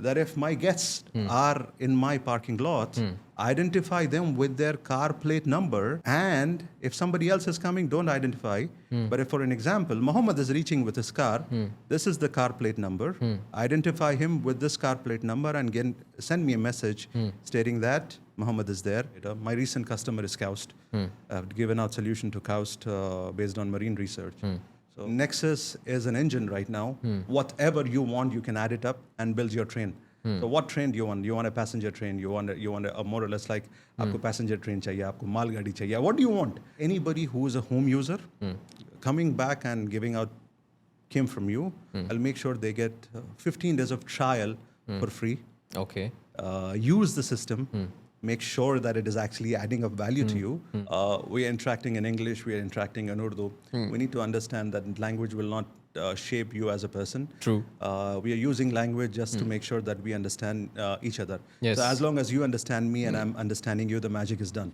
that if my guests are in my parking lot, identify them with their car plate number, and if somebody else is coming, don't identify. But if, for an example, Mohammed is reaching with his car, this is the car plate number, identify him with this car plate number and send me a message stating that Mohammed is there. My recent customer is KAUST. I've given out solution to KAUST based on marine research. So Nexus is an engine right now. Whatever you want, you can add it up and build your train. So what train do you want? You want a passenger train? You want a more or less like आपको passenger train चाहिए, आपको मालगाड़ी चाहिए. What do you want? Anybody who is a home user coming back and giving out came from you, I'll make sure they get 15 days of trial for free. Okay. Use the system. Make sure that it is actually adding up value to you. We are interacting in English, we are interacting in Urdu. We need to understand that language will not shape you as a person. True. We are using language just to make sure that we understand each other. Yes. So as long as you understand me and I'm understanding you, the magic is done.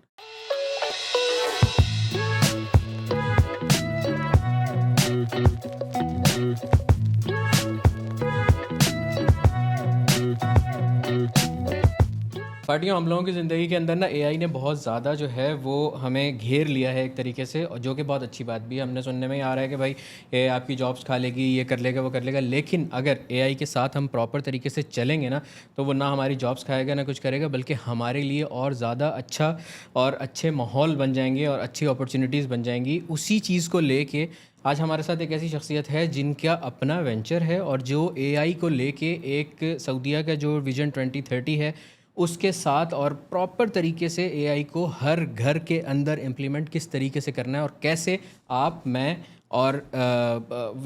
पार्टियों, हम लोगों की ज़िंदगी के अंदर ना AI ने बहुत ज़्यादा जो है वो हमें घेर लिया है एक तरीके से, और जो कि बहुत अच्छी बात भी है. हमने सुनने में ही आ रहा है कि भाई ये आपकी जॉब्स खा लेगी, ये कर लेगा, वो कर लेगा. लेकिन अगर एआई के साथ हम प्रॉपर तरीके से चलेंगे ना, तो वो ना हमारी जॉब्स खाएगा ना कुछ करेगा, बल्कि हमारे लिए और ज़्यादा अच्छा और अच्छे माहौल बन जाएंगे और अच्छी अपॉर्चुनिटीज़ बन जाएंगी. उसी चीज़ को लेके आज हमारे साथ एक ऐसी शख्सियत है जिनका अपना वेंचर है और जो एआई को लेके एक सऊदीया का जो विजन 2030 है उसके साथ और प्रॉपर तरीके से एआई को हर घर के अंदर इम्प्लीमेंट किस तरीके से करना है और कैसे आप, मैं और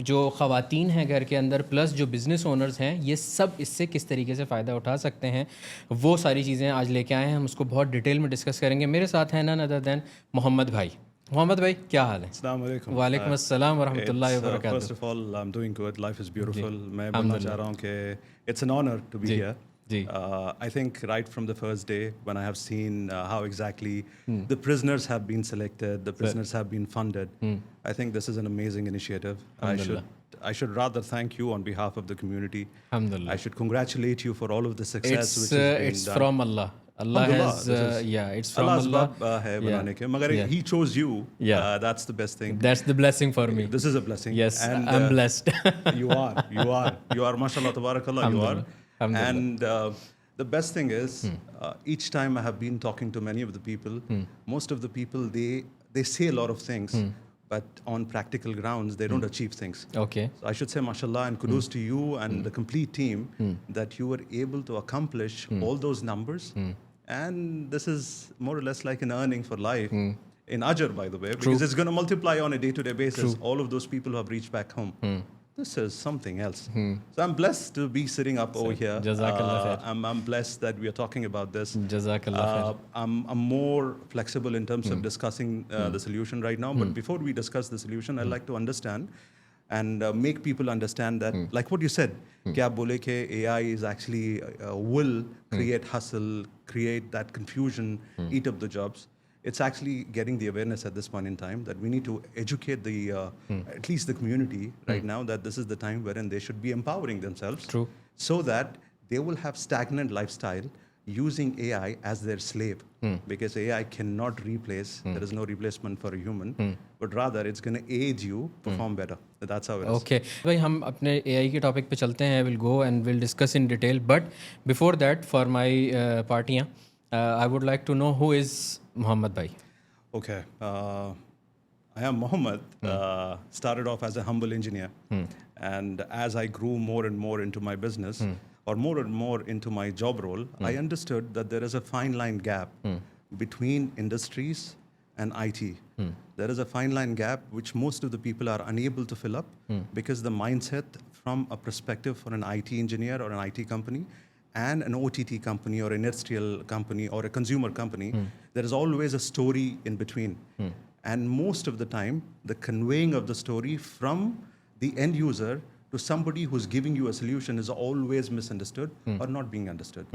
जो ख़वातीन हैं घर के अंदर प्लस जो बिज़नेस ओनर्स हैं, ये सब इससे किस तरीके से फ़ायदा उठा सकते हैं, वो सारी चीज़ें आज लेके आए हैं. हम उसको बहुत डिटेल में डिस्कस करेंगे. मेरे साथ हैं नन अदर दैन मोहम्मद भाई. मोहम्मद भाई, क्या हाल है? अस्सलाम वालेकुम. वालेकुम अस्सलाम व रहमतुल्लाहि व बरकातहू. First of all, I'm doing good. Life is beautiful. मैं बोलना चाह रहा हूँ कि it's an honor to be here. I think right from the first day when I have seen how exactly the prisoners have been selected, the prisoners have been funded, I think this is an amazing initiative. I should rather thank you on behalf of the community. I should congratulate you for all of the success which has been it's done. from Allah. Allah has, it's from Allah. है बनाने के, मगर He chose you. That's the best thing. That's the blessing for me. This is a blessing. Yes, and I'm blessed. You are, mashallah, tabarakallah, you are. And the best thing is, each time I have been talking to many of the people, most of the people, they say a lot of things, but on practical grounds, they don't achieve things. Okay. So I should say, mashallah, and kudos to you and the complete team that you were able to accomplish all those numbers. And this is more or less like an earning for life. In Ajr, by the way, because it's going to multiply on a day-to-day basis. All of those people who have reached back home. This is something else. So I'm blessed to be sitting up over here. Jazakallah khair. I'm blessed that we are talking about this. Jazakallah khair. I'm more flexible in terms of discussing the solution right now. But before we discuss the solution, I'd like to understand and make people understand that, like what you said, कि आप बोले कि AI is actually will create hustle, create that confusion, eat up the jobs. It's actually getting the awareness at this point in time that we need to educate the at least the community right now that this is the time wherein they should be empowering themselves. True. So that they will have stagnant lifestyle using AI as their slave. Because AI cannot replace, there is no replacement for a human, but rather it's going to aid you perform better. That's how it is. Okay. भाई हम अपने AI के topic पे चलते हैं. We'll go and we'll discuss in detail. But before that, for my party, I would like to know who is Mohammad bhai. Okay. I am Mohammad. Started off as a humble engineer. And as I grew more and more into my business, or more and more into my job role, I understood that there is a fine line gap between industries and IT. There is a fine line gap which most of the people are unable to fill up because the mindset from a perspective for an IT engineer or an IT company and an OTT company or industrial company or a consumer company, there is always a story in between. And most of the time, the conveying of the story from the end user to somebody who's giving you a solution is always misunderstood or not being understood.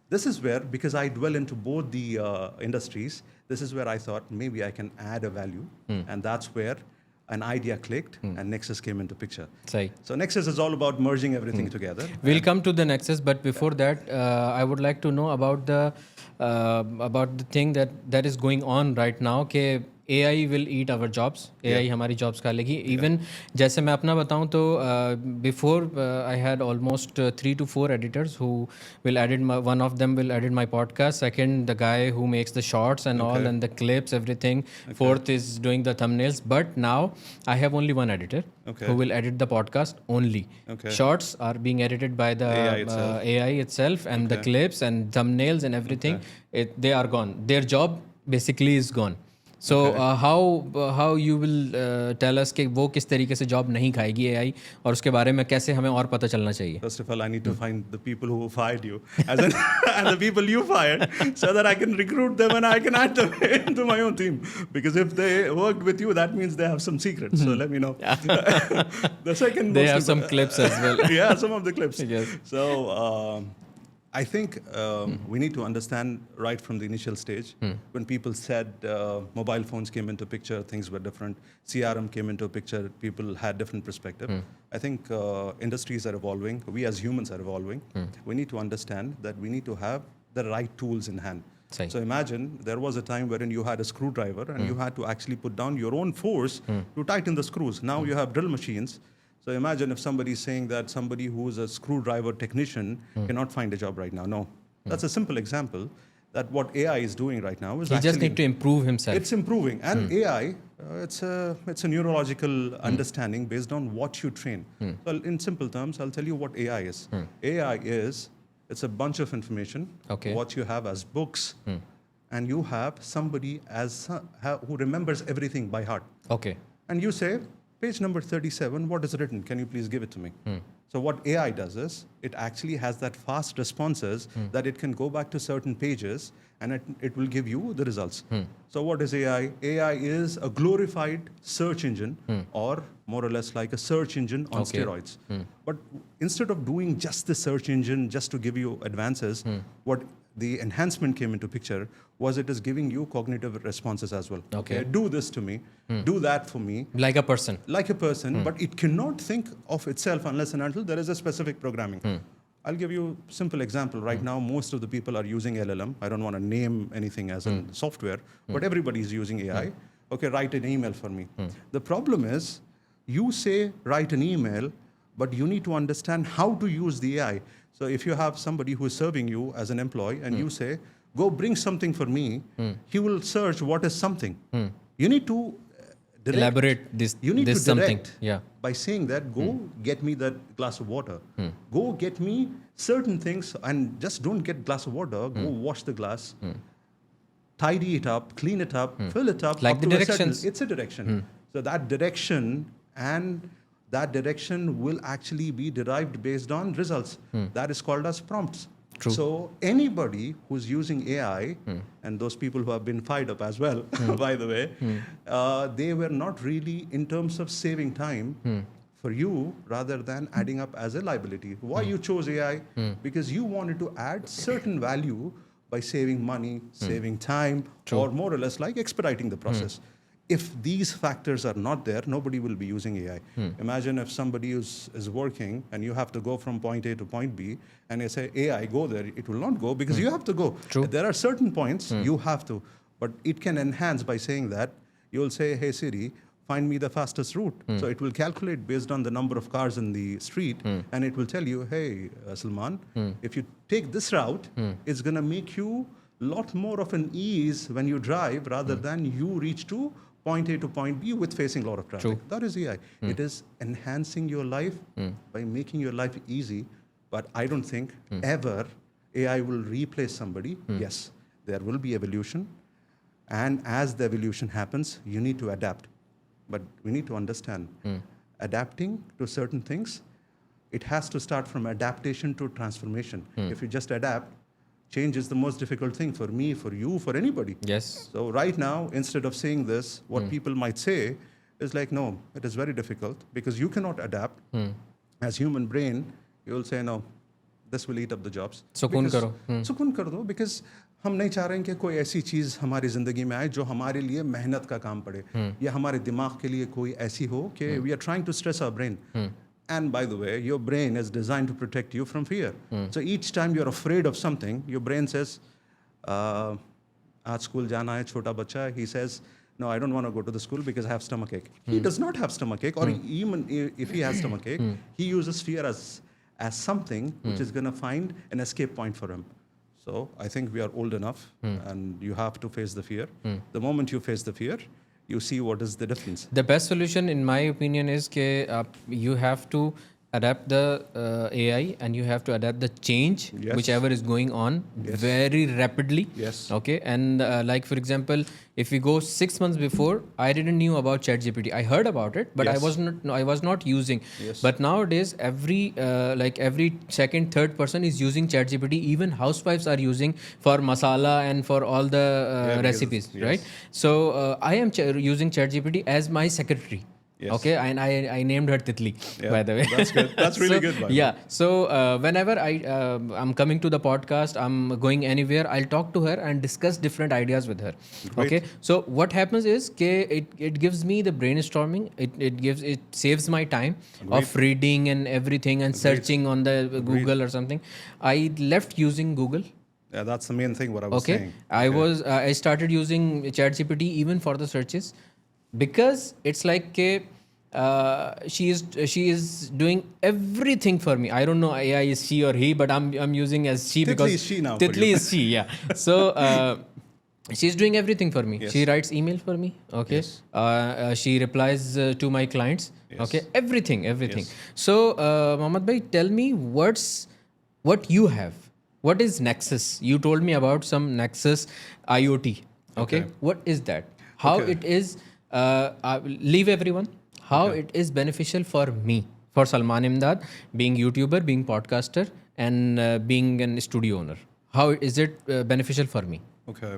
This is where, because I dwell into both the industries, this is where I thought maybe I can add a value. And that's where an idea clicked, and Nexus came into picture. सही. So Nexus is all about merging everything together. We'll come to the Nexus, but before that, I would like to know about the thing that is going on right now. कि AI will eat our jobs. AI हमारी jobs खा लेगी. Even जैसे मैं अपना बताऊं तो before I had almost 3 to 4 editors who will edit one of them will edit my podcast. Second, the guy who makes the shorts and all and the clips, everything. Fourth is doing the thumbnails. But now I have only one editor who will edit the podcast only. Shorts are being edited by the AI itself and the clips and thumbnails and everything. They are gone. Their job basically is gone. So how you will tell us कि वो किस तरीके से job नहीं खाएगी AI और उसके बारे में कैसे हमें और पता चलना चाहिए? First of all, I need to find the people who fired you and the people you fired so that I can recruit them and I can add them into my own team. Because if they worked with you, that means they have some secrets. So let me know. The second, they have some clips as well. Yeah, some of the clips. Yes. So I think we need to understand right from the initial stage when people said mobile phones came into picture, things were different. CRM came into picture, people had different perspective. I think industries are evolving. We as humans are evolving. We need to understand that we need to have the right tools in hand. So imagine there was a time wherein you had a screwdriver and you had to actually put down your own force to tighten the screws. Now you have drill machines. So imagine if somebody is saying that somebody who is a screwdriver technician cannot find a job right now. No, that's a simple example that what AI is doing right now is he just need to improve himself. It's improving, and AI, it's a neurological understanding based on what you train. Well, in simple terms, I'll tell you what AI is. AI is it's a bunch of information. What you have as books, and you have somebody as who remembers everything by heart. And you say, page number 37, what is written? Can you please give it to me? So what AI does is, it actually has that fast responses that it can go back to certain pages and it will give you the results. So what is AI? AI is a glorified search engine or more or less like a search engine on steroids. But instead of doing just the search engine just to give you advances, what the enhancement came into picture was it is giving you cognitive responses as well. Do this to me, do that for me. Like a person. Like a person, but it cannot think of itself unless and until there is a specific programming. I'll give you a simple example. Right now, most of the people are using LLM. I don't want to name anything as in software, but everybody is using AI. Write an email for me. The problem is, you say write an email, but you need to understand how to use the AI. So if you have somebody who is serving you as an employee and you say, go bring something for me, he will search what is something. You need to elaborate this. You need this to direct something. Yeah. by saying that, go get me that glass of water. Go get me certain things and just don't get glass of water. Go wash the glass, tidy it up, clean it up, fill it up. Like up the to directions. It's a direction. So that direction will actually be derived based on results. That is called as prompts. True. So anybody who's using AI, and those people who have been fired up as well, by the way, they were not really in terms of saving time for you rather than adding up as a liability. Why you chose AI? Because you wanted to add certain value by saving money, saving time, or more or less like expediting the process. If these factors are not there, nobody will be using AI. Imagine if somebody is working and you have to go from point A to point B and you say, AI, go there. It will not go because you have to go. True. There are certain points you have to, but it can enhance by saying that. You'll say, hey Siri, find me the fastest route. So it will calculate based on the number of cars in the street and it will tell you, hey, Salman, if you take this route, it's going to make you a lot more of an ease when you drive rather than you reach to point A to point B with facing a lot of traffic. True. That is AI. It is enhancing your life by making your life easy. But I don't think ever AI will replace somebody. Yes, there will be evolution. And as the evolution happens, you need to adapt. But we need to understand, adapting to certain things, it has to start from adaptation to transformation. If you just adapt, change is the most difficult thing for me, for you, for anybody. Yes. So right now, instead of saying this, what people might say is like, no, it is very difficult because you cannot adapt. As human brain, you will say, no, this will eat up the jobs. Sukun karo. Sukun kar do, because हम नहीं चाह रहे हैं कि कोई ऐसी चीज़ हमारी ज़िंदगी में आए जो हमारे लिए मेहनत का काम पड़े या हमारे दिमाग के लिए कोई ऐसी हो कि we are trying to stress our brain. And by the way, your brain is designed to protect you from fear. So each time you're afraid of something, your brain says, आज स्कूल जाना है, छोटा बच्चा, he says, no, I don't want to go to the school because I have stomachache. He does not have stomachache, or even if he has stomachache, he uses fear as something which is going to find an escape point for him. So I think we are old enough, and you have to face the fear. The moment you face the fear, you see what is the difference. The best solution, in my opinion, is that you have to adapt the AI and you have to adapt the change, Yes. whichever is going on, very rapidly. Yes. Okay. And like, for example, if we go 6 months before, I didn't knew about ChatGPT. I heard about it, but Yes. I was not using. Yes. But nowadays, every second, third person is using ChatGPT. Even housewives are using for masala and for all the because recipes, yes. right? So I am using ChatGPT as my secretary. Yes. Okay, and I named her Titli, Yeah, by the way. that's good. That's really good, by the way. Yeah. So whenever I'm coming to the podcast, I'm going anywhere, I'll talk to her and discuss different ideas with her. Great. Okay. So what happens is it gives me the brainstorming. It saves my time of reading and everything and searching on the Google or something. I left using Google. Yeah, that's the main thing what I was Okay. saying. I started using ChatGPT even for the searches, because it's like she is doing everything for me. I don't know AI is she or he, but I'm using as she Titli because is she now for Titli you. is she, yeah. So she's doing everything for me. Yes. She writes email for me. Okay. Yes. She replies to my clients. Yes. Okay. Everything. Yes. So Mohammad bhai, tell me what you have. What is Nexus? You told me about some Nexus IoT. Okay. What is that? How Okay. it is? Leave everyone. How it is beneficial for me, for Salman Imdad, being YouTuber, being podcaster, and being a studio owner. How is it beneficial for me? Okay,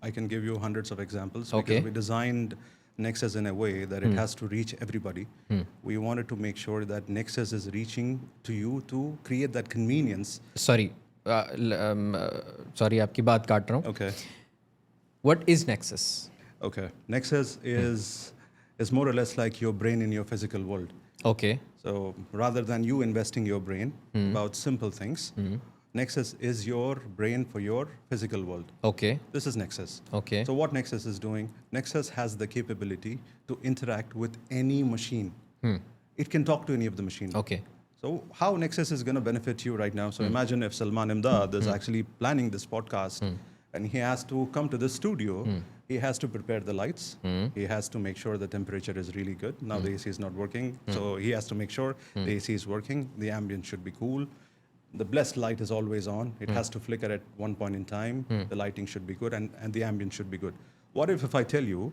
I can give you hundreds of examples Okay. because we designed Nexus in a way that it has to reach everybody. We wanted to make sure that Nexus is reaching to you to create that convenience. Sorry, sorry, आपकी बात काट रहा हूँ. Okay, What is Nexus? okay. Nexus is more or less like your brain in your physical world. Okay. So rather than you investing your brain about simple things, Nexus is your brain for your physical world. Okay. This is Nexus. Okay. So what Nexus is doing, Nexus has the capability to interact with any machine. It can talk to any of the machine. Okay. So how Nexus is going to benefit you right now? So imagine if Salman Imdad is actually planning this podcast and he has to come to the studio. He has to prepare the lights. He has to make sure the temperature is really good. Now the AC is not working. So he has to make sure the AC is working. The ambience should be cool. The blessed light is always on. It has to flicker at one point in time. The lighting should be good and the ambience should be good. What if I tell you,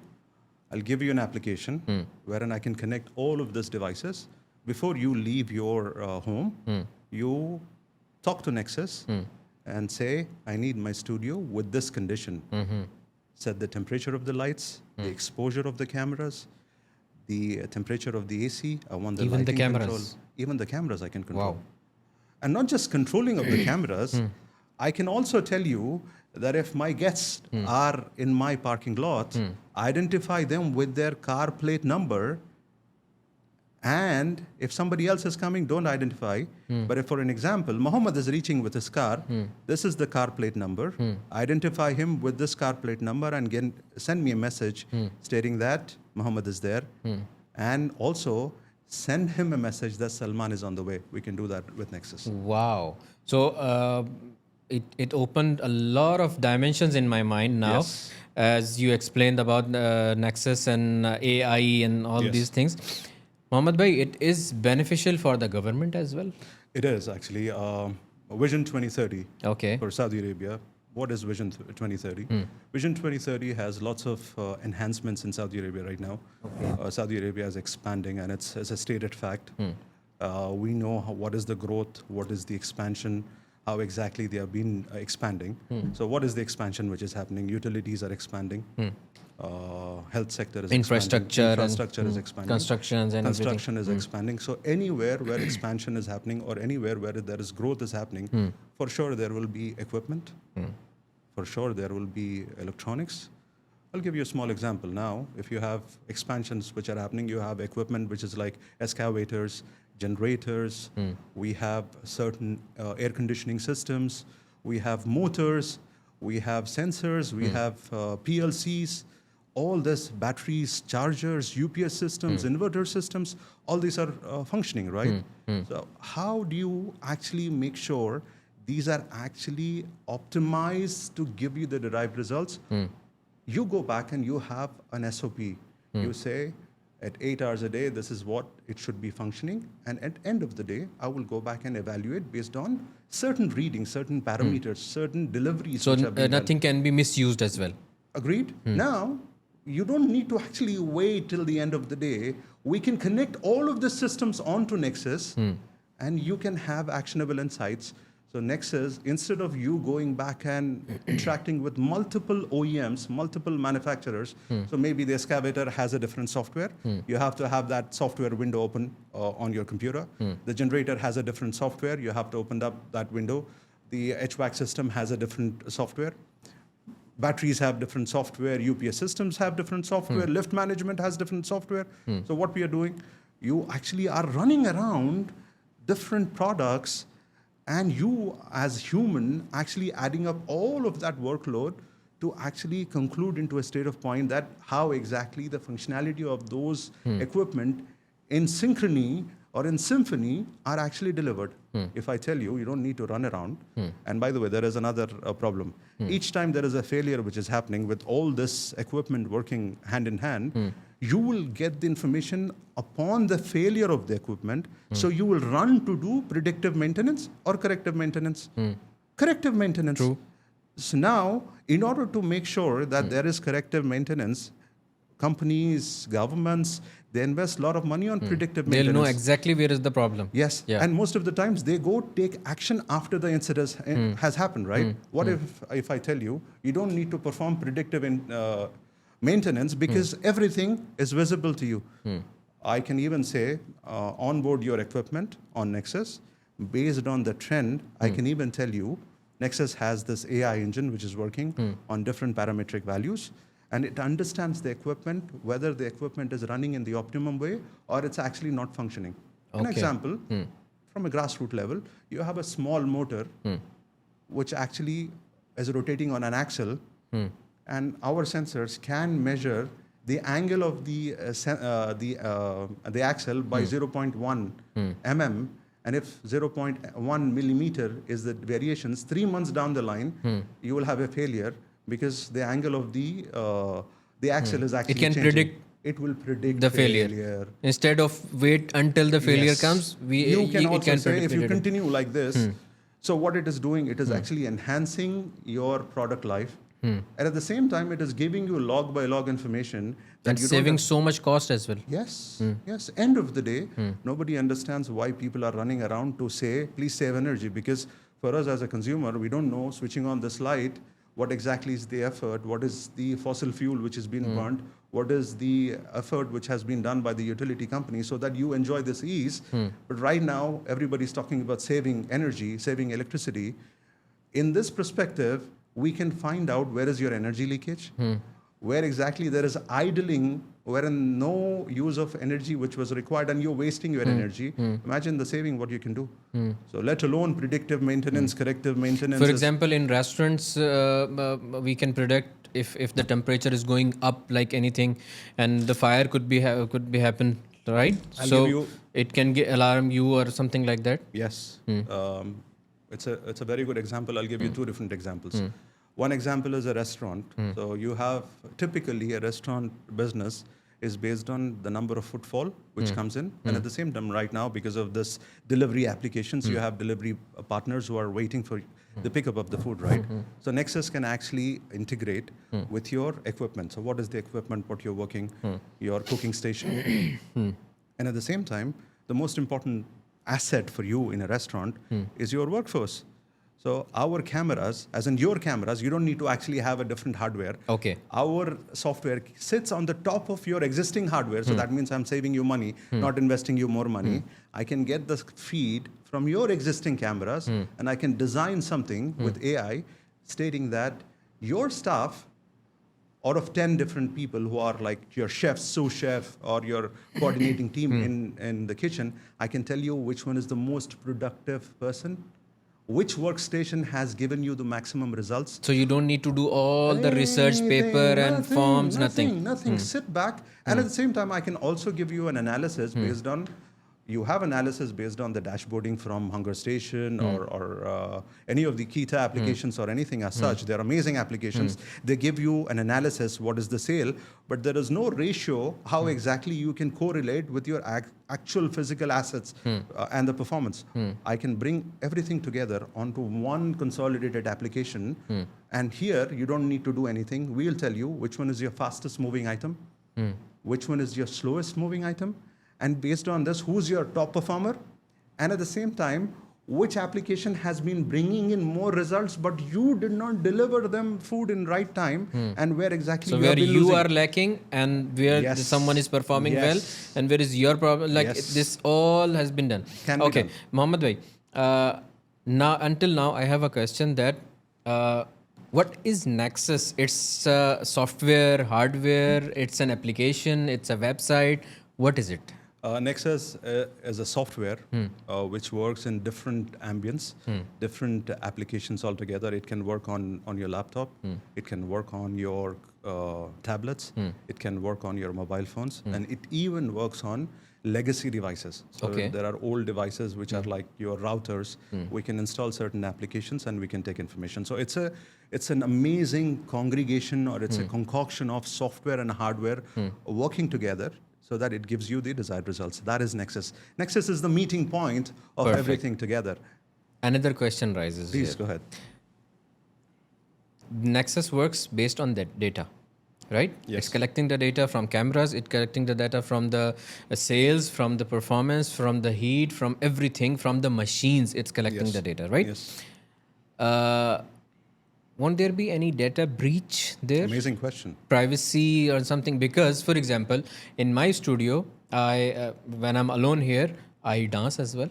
I'll give you an application wherein I can connect all of these devices. Before you leave your home, you talk to Nexus and say, I need my studio with this condition. Set the temperature of the lights, the exposure of the cameras, the temperature of the AC. I want the Even the lighting cameras. control. Even the cameras I can control. Wow. And not just controlling of the cameras, I can also tell you that if my guests are in my parking lot, identify them with their car plate number. And if somebody else is coming, don't identify. But if, for an example, Mohammad is reaching with his car, this is the car plate number. Identify him with this car plate number and send me a message stating that Mohammad is there. And also send him a message that Salman is on the way. We can do that with Nexus. Wow. So it opened a lot of dimensions in my mind now. Yes. As you explained about Nexus and AI and all Yes. these things. Mohammad bhai, it is beneficial for the government as well? It is actually Vision 2030 Okay. for Saudi Arabia. What is Vision 2030? Vision 2030 has lots of enhancements in Saudi Arabia right now. Saudi Arabia is expanding, and it's a stated fact. We know what is the growth, what is the expansion, how exactly they have been expanding. So what is the expansion which is happening? Utilities are expanding. Health sector is Infrastructure expanding. and, Infrastructure is expanding. constructions and Construction is expanding. So anywhere where expansion is happening or anywhere where there is growth is happening, for sure there will be equipment. for sure there will be electronics. I'll give you a small example now. If you have expansions which are happening, you have equipment which is like excavators, generators, we have certain air conditioning systems, we have motors, we have sensors, we have PLCs, all this batteries, chargers, UPS systems, inverter systems, all these are functioning, right? So how do you actually make sure these are actually optimized to give you the derived results? You go back and you have an SOP. You say, at 8 hours a day, this is what it should be functioning. And at the end of the day, I will go back and evaluate based on certain readings, certain parameters, certain deliveries. So which have been nothing can be misused as well. Agreed? Now, you don't need to actually wait till the end of the day. We can connect all of the systems onto Nexus and you can have actionable insights. So Nexus, instead of you going back and interacting with multiple OEMs, multiple manufacturers, so maybe the excavator has a different software. You have to have that software window open on your computer. The generator has a different software. You have to open up that window. The HVAC system has a different software. Batteries have different software. UPS systems have different software. Lift management has different software. So what we are doing, you actually are running around different products, and you as human actually adding up all of that workload to actually conclude into a state of point that how exactly the functionality of those equipment in synchrony or in symphony are actually delivered. If I tell you, you don't need to run around. And by the way, there is another problem. Each time there is a failure which is happening with all this equipment working hand in hand, you will get the information upon the failure of the equipment. So you will run to do predictive maintenance or corrective maintenance. Corrective maintenance. True. So now, in order to make sure that there is corrective maintenance, companies, governments, they invest a lot of money on predictive maintenance. They'll know exactly where is the problem. Yes, Yeah. and most of the times they go take action after the incident has happened, right? What if I tell you, you don't need to perform predictive maintenance because everything is visible to you. I can even say, onboard your equipment on Nexus, based on the trend, I can even tell you, Nexus has this AI engine which is working on different parametric values, and it understands the equipment, whether the equipment is running in the optimum way or it's actually not functioning. An Okay. example, from a grassroots level, you have a small motor which actually is rotating on an axle, and our sensors can measure the angle of the axle by 0.1 mm, and if 0.1 millimeter is the variations, 3 months down the line, you will have a failure because the angle of the axle is actually It can changing. predict It will predict the failure. Instead of wait until the failure Yes. comes, You can also say predict if you it. continue like this, so what it is doing, it is actually enhancing your product life. And at the same time, it is giving you log by log information that And you saving don't so much cost as well. Yes, yes. End of the day, nobody understands why people are running around to say, please save energy. Because for us as a consumer, we don't know switching on this light, what exactly is the effort, what is the fossil fuel which is being burnt, what is the effort which has been done by the utility company so that you enjoy this ease. But right now, everybody's talking about saving energy, saving electricity. In this perspective, we can find out where is your energy leakage, where exactly there is idling, wherein no use of energy which was required and you're wasting your energy. Imagine the saving what you can do. So let alone predictive maintenance, corrective maintenance. For example, in restaurants, we can predict if the temperature is going up like anything, and the fire could be happen, right? I'll So give you- it can alarm you or something like that. Yes. It's a very good example. I'll give you two different examples. One example is a restaurant. So you have typically a restaurant business is based on the number of footfall which comes in. And at the same time, right now, because of this delivery applications, you have delivery partners who are waiting for the pickup of the food, right? So Nexus can actually integrate with your equipment. So what is the equipment, what you're working, your cooking station. And at the same time, the most important asset for you in a restaurant is your workforce. So our cameras, as in your cameras, you don't need to actually have a different hardware. Okay. Our software sits on the top of your existing hardware. So that means I'm saving you money, not investing you more money. I can get the feed from your existing cameras and I can design something with AI stating that your staff, out of 10 different people who are like your chef, sous chef, or your coordinating team in the kitchen, I can tell you which one is the most productive person, which workstation has given you the maximum results. So you don't need to do all the research paper and forms, nothing. Nothing. Sit back. And at the same time, I can also give you an analysis based on, you have analysis based on the dashboarding from Hunger Station or any of the Kita applications or anything as such. They're amazing applications. They give you an analysis, what is the sale, but there is no ratio how exactly you can correlate with your actual physical assets and the performance. I can bring everything together onto one consolidated application. And here, you don't need to do anything. We'll tell you which one is your fastest moving item, which one is your slowest moving item, and based on this, who's your top performer? And at the same time, which application has been bringing in more results, but you did not deliver them food in right time, and where exactly so you where have been you losing. are lacking and where someone is performing well, and where is your problem? Like this all has been done. Can be done. Mohammad bhai, now until now I have a question that what is Nexus? It's software, hardware, it's an application, it's a website. What is it? Nexus is a software which works in different ambience, different applications altogether. It can work on your laptop, it can work on your tablets, it can work on your mobile phones, and it even works on legacy devices. So there are old devices which are like your routers. We can install certain applications and we can take information. So it's an amazing congregation, or it's a concoction of software and hardware working together, so that it gives you the desired results. That is Nexus. Nexus is the meeting point of everything together. Another question rises. Please here. go ahead. Nexus works based on that data, right? Yes. It's collecting the data from cameras, it's collecting the data from the sales, from the performance, from the heat, from everything, from the machines, it's collecting the data, right? Yes. Won't there be any data breach there? Amazing question. Privacy or something? Because, for example, in my studio, I when I'm alone here, I dance as well.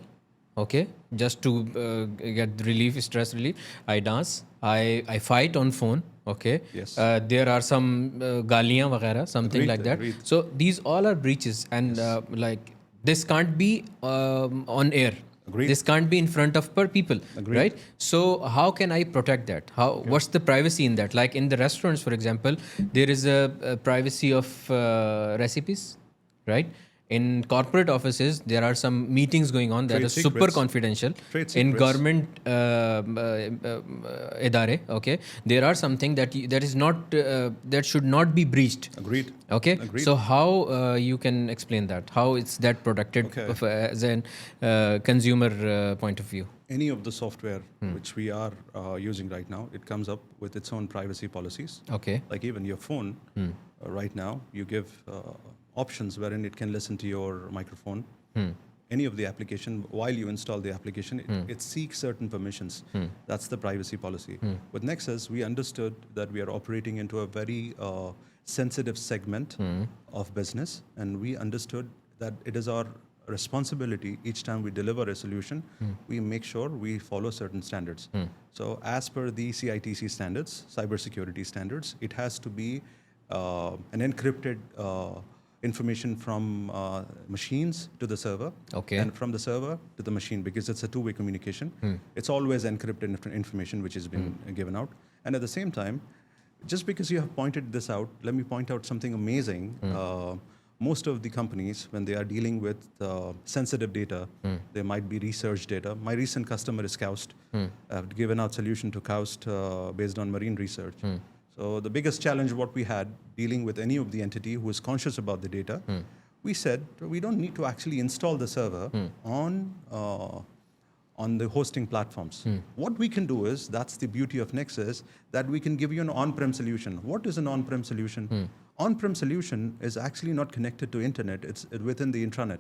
Okay, just to get relief, stress relief, I dance. I fight on phone. Okay. Yes. There are some galiyan वगैरह, something Agreed, like that. agreed. So these all are breaches, and like this can't be on air. Agreed. This can't be in front of people, Agreed. right? So how can I protect that? What's the privacy in that? Like in the restaurants, for example, there is a privacy of recipes, right? In corporate offices, there are some meetings going on that Trade are super secrets. confidential. Trade In secrets. government idare, okay, there are something that that is not that should not be breached. Agreed. Okay, Agreed. so how you can explain that? How it's that protected as an consumer point of view? Any of the software which we are using right now, it comes up with its own privacy policies. Okay. Like even your phone, right now, you give options wherein it can listen to your microphone. Any of the application, while you install the application, it seeks certain permissions. That's the privacy policy. With Nexus, we understood that we are operating into a very sensitive segment of business, and we understood that it is our responsibility each time we deliver a solution, we make sure we follow certain standards. So as per the CITC standards, cybersecurity standards, it has to be an encrypted information from machines to the server, and from the server to the machine, because it's a two-way communication. It's always encrypted information which has been given out. And at the same time, just because you have pointed this out, let me point out something amazing. Most of the companies, when they are dealing with sensitive data, there might be research data. My recent customer is KAUST. I've given out solution to KAUST based on marine research. So the biggest challenge what we had dealing with any of the entity who is conscious about the data, we said we don't need to actually install the server on the hosting platforms. What we can do is, that's the beauty of Nexus, that we can give you an on-prem solution. What is an on-prem solution? On-prem solution is actually not connected to internet. It's within the intranet.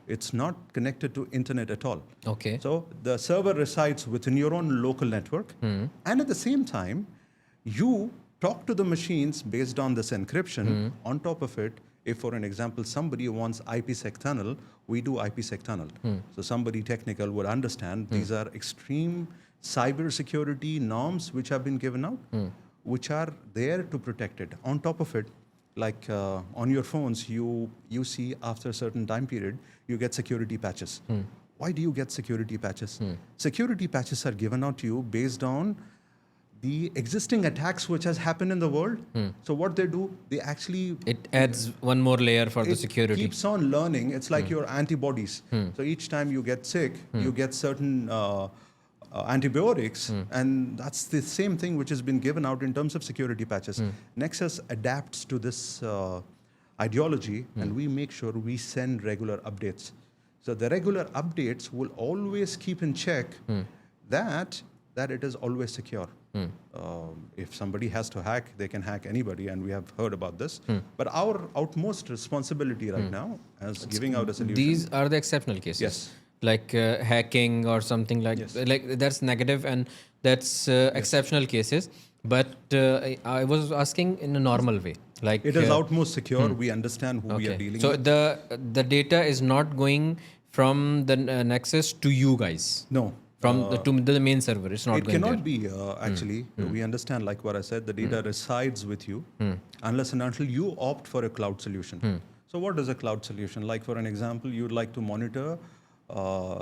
It's not connected to internet at all. Okay. So the server resides within your own local network. And at the same time, you talk to the machines based on this encryption. On top of it, if for an example, somebody wants IPsec tunnel, we do IPsec tunnel. So somebody technical would understand these are extreme cybersecurity norms which have been given out. which are there to protect it. On top of it, like on your phones, you see after a certain time period, you get security patches. Why do you get security patches? Security patches are given out to you based on the existing attacks which has happened in the world. So what they do, they actually It adds one more layer for the security. It keeps on learning. It's like your antibodies. So each time you get sick, you get certain antibiotics, and that's the same thing which has been given out in terms of security patches. Nexus adapts to this ideology, and we make sure we send regular updates. So the regular updates will always keep in check that it is always secure. If somebody has to hack, they can hack anybody, and we have heard about this. But our utmost responsibility right now as giving out a solution. These are the exceptional cases. Yes. Like hacking or something like that's negative, and that's exceptional cases. But I was asking in a normal way. Like it is utmost secure. We understand who we are dealing with. So the data is not going from the Nexus to you guys. No. From to the main server, it's not it going cannot there. be actually. We understand, like what I said, the data resides with you unless and until you opt for a cloud solution. So what is a cloud solution? Like for an example, you'd like to monitor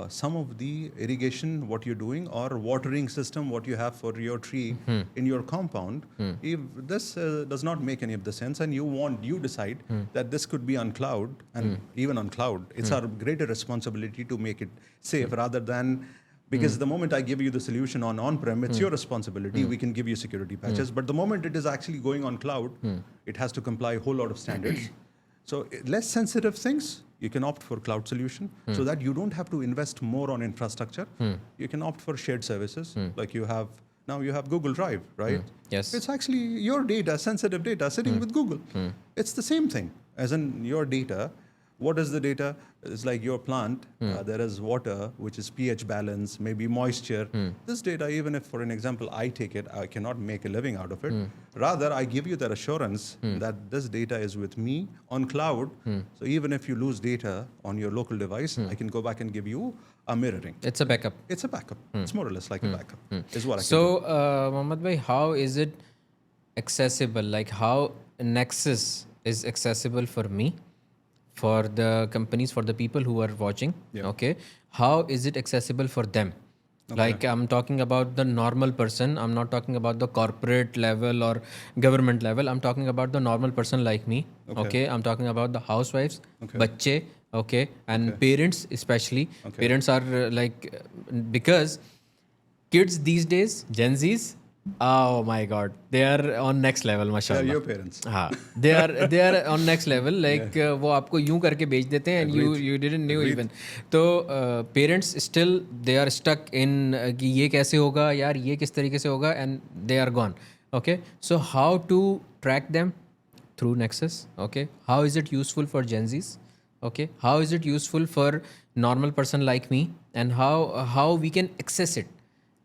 some of the irrigation, what you're doing, or watering system, what you have for your tree in your compound. If this does not make any of the sense, and you decide that this could be on cloud, and even on cloud, it's our greater responsibility to make it safe rather than. Because the moment I give you the solution on on-prem, it's your responsibility. We can give you security patches. But the moment it is actually going on cloud, it has to comply a whole lot of standards. So less sensitive things, you can opt for cloud solution so that you don't have to invest more on infrastructure. You can opt for shared services like you have. Now you have Google Drive, right? Yes. It's actually your data, sensitive data, sitting with Google. It's the same thing as in your data. What is the data? It's like your plant. There is water, which is pH balance, maybe moisture. This data, even if, for an example, I take it, I cannot make a living out of it. Rather, I give you that assurance that this data is with me on cloud. So even if you lose data on your local device, I can go back and give you a mirroring. It's a backup. It's a backup. It's more or less like a backup. Is what I can So, Mohammad bhai, how is it accessible? Like how Nexus is accessible for me? For the companies, for the people who are watching, okay, how is it accessible for them? Like I'm talking about the normal person. I'm not talking about the corporate level or government level. I'm talking about the normal person like me. Okay, I'm talking about the housewives, bacche, okay, and parents especially. Parents are because kids these days, Gen Zs. Oh my God, they are on next level, mashallah. They are your parents. हाँ, they are on next level. Like वो आपको यूं करके बेच देते हैं, and you didn't knew even. तो parents still they are stuck in कि ये कैसे होगा यार, ये किस तरीके से होगा, and they are gone. Okay, so how to track them through Nexus? Okay, how is it useful for Gen Zs? Okay, how is it useful for normal person like me, and how we can access it?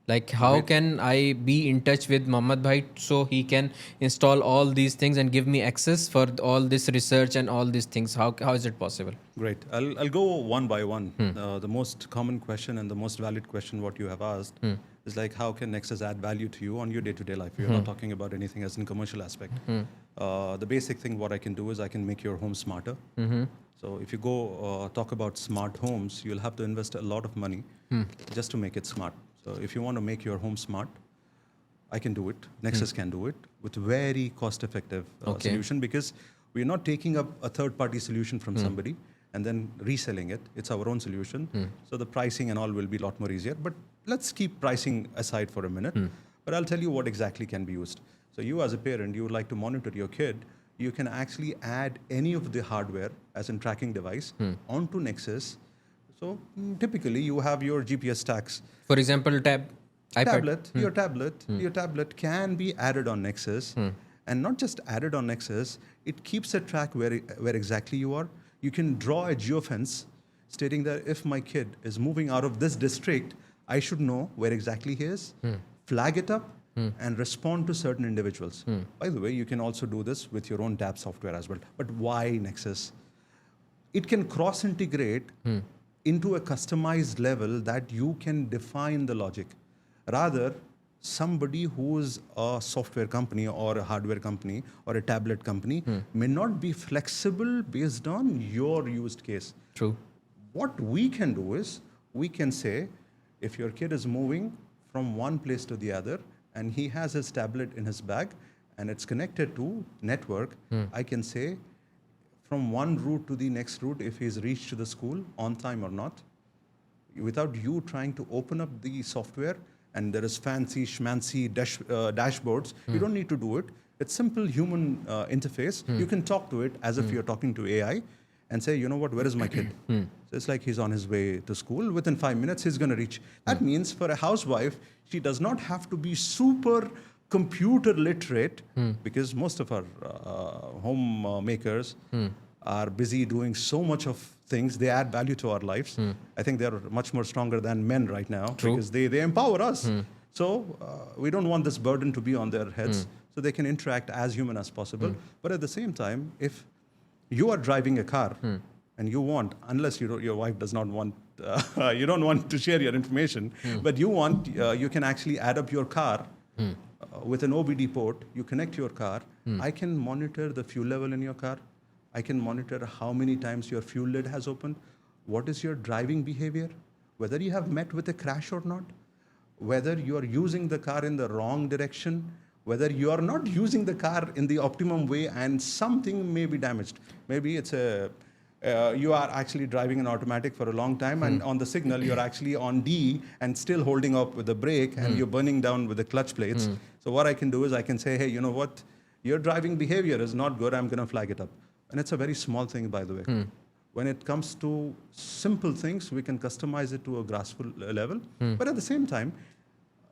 Like how can I be in touch with Mohammad bhai so he can install all these things and give me access for all this research and all these things? How is it possible? Great. I'll go one by one. The most common question and the most valid question what you have asked is like how can Nexus add value to you on your day-to-day life? You're not talking about anything as in commercial aspect. The basic thing what I can do is I can make your home smarter. So if you go talk about smart homes, you'll have to invest a lot of money just to make it smart. So if you want to make your home smart, I can do it. Nexus can do it with very cost-effective solution because we're not taking up a third-party solution from somebody and then reselling it. It's our own solution. So the pricing and all will be a lot more easier. But let's keep pricing aside for a minute. But I'll tell you what exactly can be used. So you as a parent, you would like to monitor your kid. You can actually add any of the hardware as in tracking device onto Nexus. So typically you have your GPS stacks. For example, iPad. Your tablet can be added on Nexus, and not just added on Nexus. It keeps a track where exactly you are. You can draw a geofence stating that if my kid is moving out of this district, I should know where exactly he is, flag it up, and respond to certain individuals. By the way, you can also do this with your own tab software as well. But why Nexus? It can cross-integrate into a customized level that you can define the logic. Rather, somebody who's a software company or a hardware company or a tablet company may not be flexible based on your used case. True. What we can do is we can say, if your kid is moving from one place to the other and he has his tablet in his bag and it's connected to network, I can say from one route to the next route if he's reached to the school on time or not, without you trying to open up the software and there is fancy schmancy dashboards. You don't need to do it. It's simple human interface. You can talk to it as if you're talking to AI and say, you know what, where is my kid? So it's like he's on his way to school. Within 5 minutes, he's going to reach. That means for a housewife, she does not have to be super computer literate because most of our homemakers are busy doing so much of things. They add value to our lives. I think they're much more stronger than men right now because they empower us. So we don't want this burden to be on their heads so they can interact as human as possible. But at the same time, if you are driving a car and you want, unless your wife does not want, you don't want to share your information, but you want, you can actually add up your car with an OBD port. You connect your car. I can monitor the fuel level in your car. I can monitor how many times your fuel lid has opened. What is your driving behavior? Whether you have met with a crash or not. Whether you are using the car in the wrong direction. Whether you are not using the car in the optimum way and something may be damaged. Maybe it's you are actually driving an automatic for a long time and on the signal you're actually on D and still holding up with the brake and you're burning down with the clutch plates. So what I can do is I can say, hey, you know what? Your driving behavior is not good. I'm going to flag it up. And it's a very small thing, by the way. When it comes to simple things, we can customize it to a graspful level. But at the same time,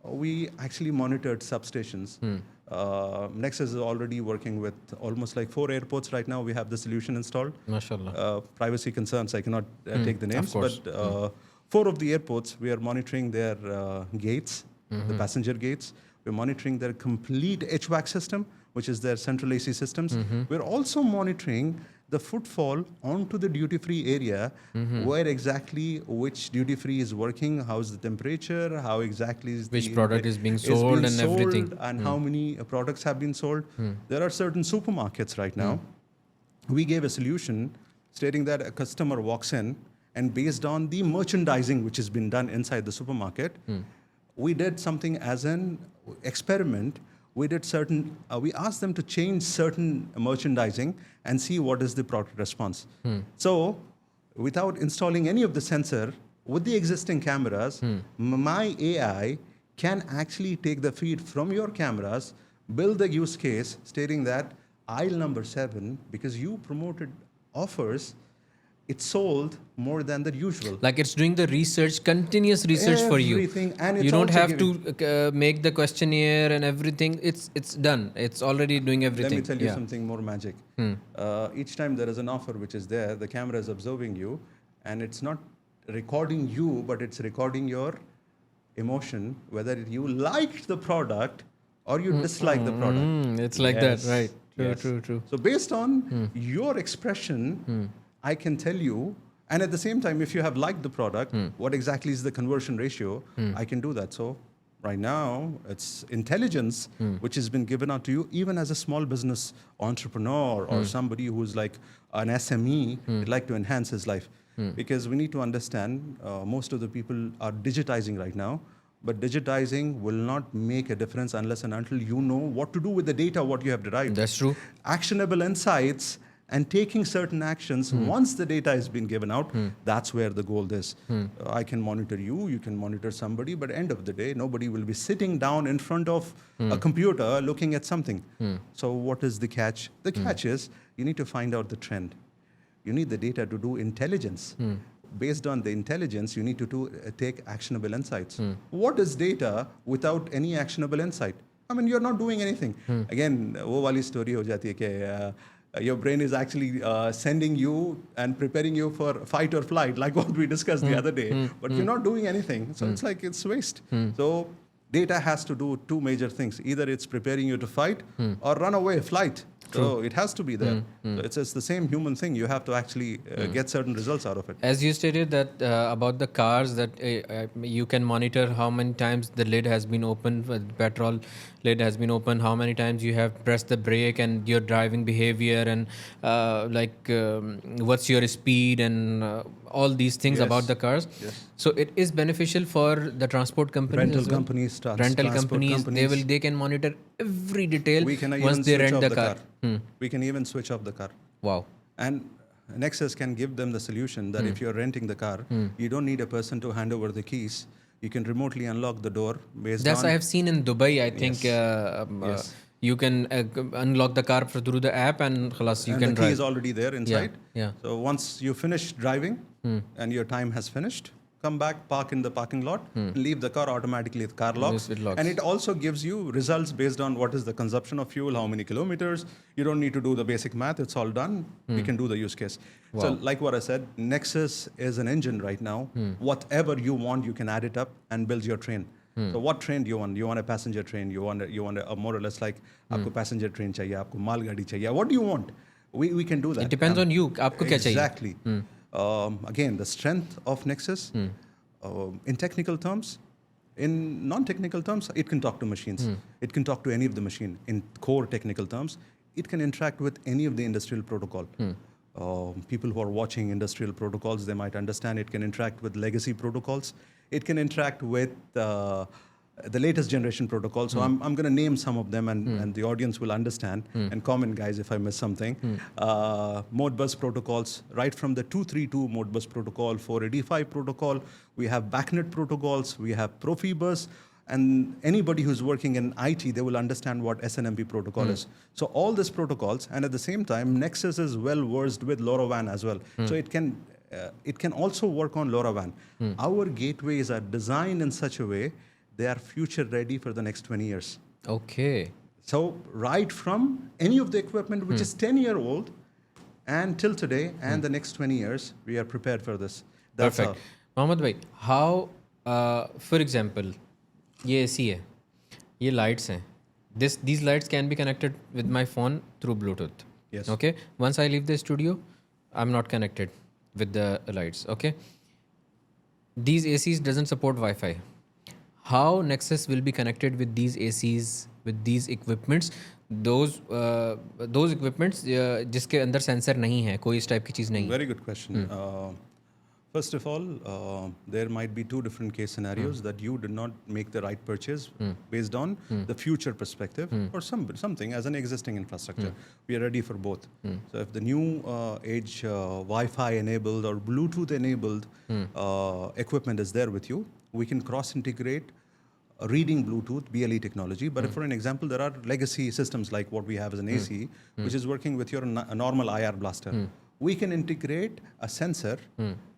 we actually monitored substations. Nexus is already working with almost like 4 airports right now. We have the solution installed. MashaAllah. Privacy concerns, I cannot take the names. But 4 of the airports, we are monitoring their gates, the passenger gates. We're monitoring their complete HVAC system, which is their central AC systems. We're also monitoring the footfall onto the duty-free area, where exactly which duty-free is working, how's the temperature, how exactly is which product is being sold and everything. And how many products have been sold. There are certain supermarkets right now. We gave a solution stating that a customer walks in and based on the merchandising which has been done inside the supermarket, we did something as an experiment. We did we asked them to change certain merchandising and see what is the product response. So without installing any of the sensor, with the existing cameras, my AI can actually take the feed from your cameras, build the use case stating that aisle number 7, because you promoted offers, it's sold more than the usual. Like it's doing the research, continuous research for you. And it's you don't have to make the questionnaire and everything. It's done. It's already doing everything. Let me tell you something more magic. Each time there is an offer which is there, the camera is observing you, and it's not recording you, but it's recording your emotion, whether you liked the product or you disliked the product. It's like that, right? True. So based on your expression, I can tell you, and at the same time, if you have liked the product, what exactly is the conversion ratio, I can do that. So right now, it's intelligence which has been given out to you, even as a small business entrepreneur or somebody who's like an SME, would like to enhance his life. Because we need to understand, most of the people are digitizing right now, but digitizing will not make a difference unless and until you know what to do with the data, what you have derived. That's true. Actionable insights and taking certain actions once the data has been given out, that's where the goal is. I can monitor you, you can monitor somebody, but at the end of the day, nobody will be sitting down in front of a computer looking at something. So what is the catch? The catch is you need to find out the trend. You need the data to do intelligence. Based on the intelligence, you need to take actionable insights. What is data without any actionable insight? I mean, you're not doing anything. Again, wo wali story ho jati hai ke your brain is actually sending you and preparing you for fight or flight, like what we discussed the other day, but you're not doing anything. So it's like it's waste. So data has to do 2 major things. Either it's preparing you to fight or run away, flight. So it has to be there. So it's the same human thing. You have to actually get certain results out of it. As you stated that about the cars, that you can monitor how many times the lid has been opened, the petrol lid has been opened, how many times you have pressed the brake, and your driving behavior, and what's your speed, and all these things Yes. about the cars. Yes. So it is beneficial for the transport companies, Rental as well. companies, Rental transport companies, they can monitor every detail We can once even they switch rent off the car. We can even switch off the car. Wow. And Nexus can give them the solution that if you're renting the car, you don't need a person to hand over the keys. You can remotely unlock the door based That's on... I have seen in Dubai. I think Yes. you can unlock the car through the app, and khalas, you and can the drive. key is already there inside. Yeah. So once you finish driving and your time has finished, come back, park in the parking lot, leave the car, automatically the car locks. Yes, it locks. And it also gives you results based on what is the consumption of fuel, how many kilometers. You don't need to do the basic math. It's all done. We can do the use case. So like what I said, Nexus is an engine right now. Whatever you want, you can add it up and build your train. So what train do you want? You want a passenger train? You want a more or less like आपको passenger train चाहिए, आपको मालगाड़ी चाहिए. What do you want? We can do that. It depends on you. आपको क्या चाहिए? Exactly. Again, the strength of Nexus, in technical terms, in non-technical terms, it can talk to machines. It can talk to any of the machine. In core technical terms, it can interact with any of the industrial protocol. People who are watching industrial protocols, they might understand it can interact with legacy protocols. It can interact with the latest generation protocols. So I'm going to name some of them, and the audience will understand. And comment, guys, if I miss something. Modbus protocols, right from the 232 Modbus protocol, 485 protocol. We have BACnet protocols. We have Profibus. And anybody who's working in IT, they will understand what SNMP protocol is. So all these protocols, and at the same time, Nexus is well versed with LoRaWAN as well. So it can also work on LoRaWAN. Our gateways are designed in such a way they are future ready for the next 20 years. Okay. So right from any of the equipment which is 10-year-old and till today and the next 20 years, we are prepared for this. That's Perfect. Mohammad bhai, how, for example, ये AC है, ये lights हैं. These lights can be connected with my phone through Bluetooth. Yes. Okay. Once I leave the studio, I'm not connected with the lights. Okay. These ACs doesn't support Wi-Fi. How Nexus will be connected with these ACs, with these equipments? Those equipments जिसके अंदर sensor नहीं है, कोई इस type की चीज़ नहीं. Very good question. First of all, there might be two different case scenarios that you did not make the right purchase based on the future perspective or something as an existing infrastructure. We are ready for both. So if the new age Wi-Fi enabled or Bluetooth enabled equipment is there with you, we can cross integrate reading Bluetooth, BLE technology. But if, for an example, there are legacy systems like what we have as an AC, which is working with your normal IR blaster, we can integrate a sensor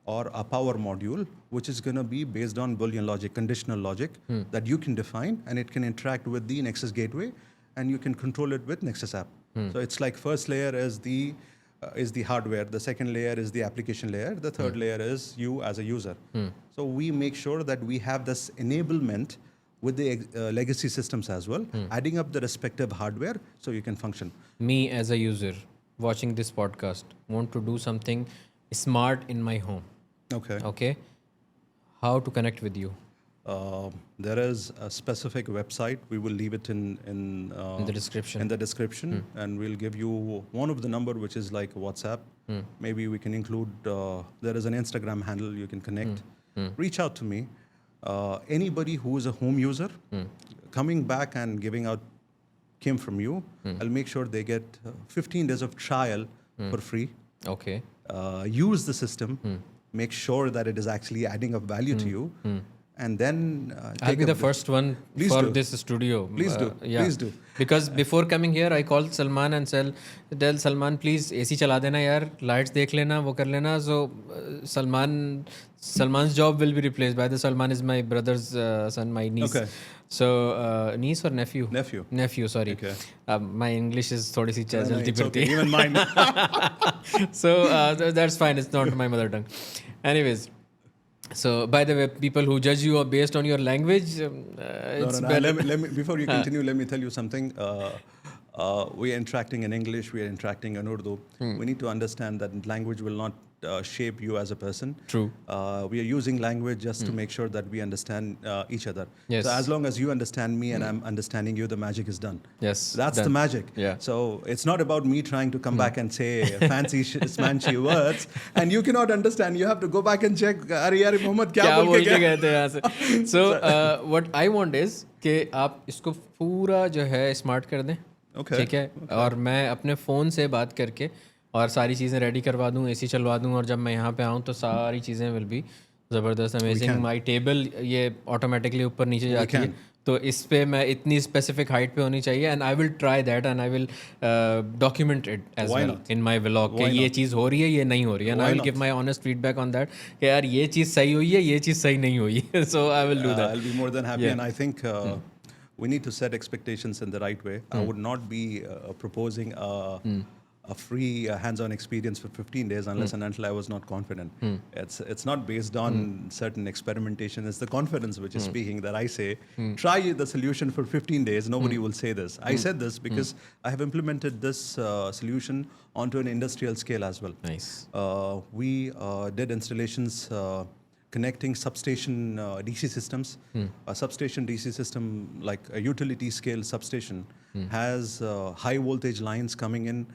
or a power module, which is going to be based on Bulleyin logic, conditional logic that you can define, and it can interact with the Nexus gateway, and you can control it with Nexus app. So it's like first layer is the hardware, the second layer is the application layer, the third layer is you as a user. So we make sure that we have this enablement with the legacy systems as well, adding up the respective hardware so you can function. Me as a user watching this podcast want to do something smart in my home. Okay. How to connect with you? There is a specific website. We will leave it in The description. In the description, and we'll give you one of the number which is like WhatsApp. Maybe we can include. There is an Instagram handle you can connect. Reach out to me. Anybody who is a home user, coming back and giving out came from you, I'll make sure they get 15 days of trial for free. Okay. Use the system, make sure that it is actually adding up value to you, and then I'll be the first one Please for do. this studio. Please do. Yeah. Please do. Because before coming here, I called Salman and tell Salman, please AC चला देना यार, lights देख लेना, वो कर लेना. So Salman's job will be replaced by the Salman is my brother's son, my niece. Okay. So niece or nephew? Nephew, sorry. Okay. My English is थोड़ी सी चलती It's फिरती. okay. Even mine. So that's fine. It's not my mother tongue. Anyways. So, by the way, people who judge you based on your language, it's better. Let me, before you continue, let me tell you something. we are interacting in English, we are interacting in Urdu. We need to understand that language will not shape you as a person. True. We are using language just to make sure that we understand each other. Yes. So as long as you understand me and I'm understanding you, the magic is done. Yes. That's done. the magic. Yeah. So it's not about me trying to come back and say fancy smanchy words, and you cannot understand. You have to go back and check. अरे यार मोहम्मद क्या बोल के गए थे यहाँ से? So what I want is कि आप इसको पूरा जो है स्मार्ट कर दें. Okay. ठीक है. और मैं अपने फ़ोन से बात करके और सारी चीज़ें रेडी करवा दूँ, एसी चलवा दूँ, और जब मैं यहाँ पे आऊँ तो सारी चीज़ें विल बी ज़बरदस्त, अमेजिंग. माई टेबल ये ऑटोमेटिकली ऊपर नीचे जाती है, तो इस पे मैं इतनी स्पेसिफिक हाइट पे होनी चाहिए. And I will try that and I will document it as well in my vlog कि ये चीज़ हो रही है, ये नहीं हो रही है. And I will give my honest feedback on that कि यार ये चीज़ सही हुई है, ये चीज़ सही नहीं हुई है. So I will do that. I'll be more than happy, and I think we need to set expectations in the right way. I would not be proposing a free hands-on experience for 15 days unless and until I was not confident. It's not based on certain experimentation. It's the confidence which is speaking that I say, try the solution for 15 days. Nobody will say this. I said this because I have implemented this solution onto an industrial scale as well. Nice. We did installations connecting substation DC systems. A substation DC system, like a utility scale substation, has high voltage lines coming in.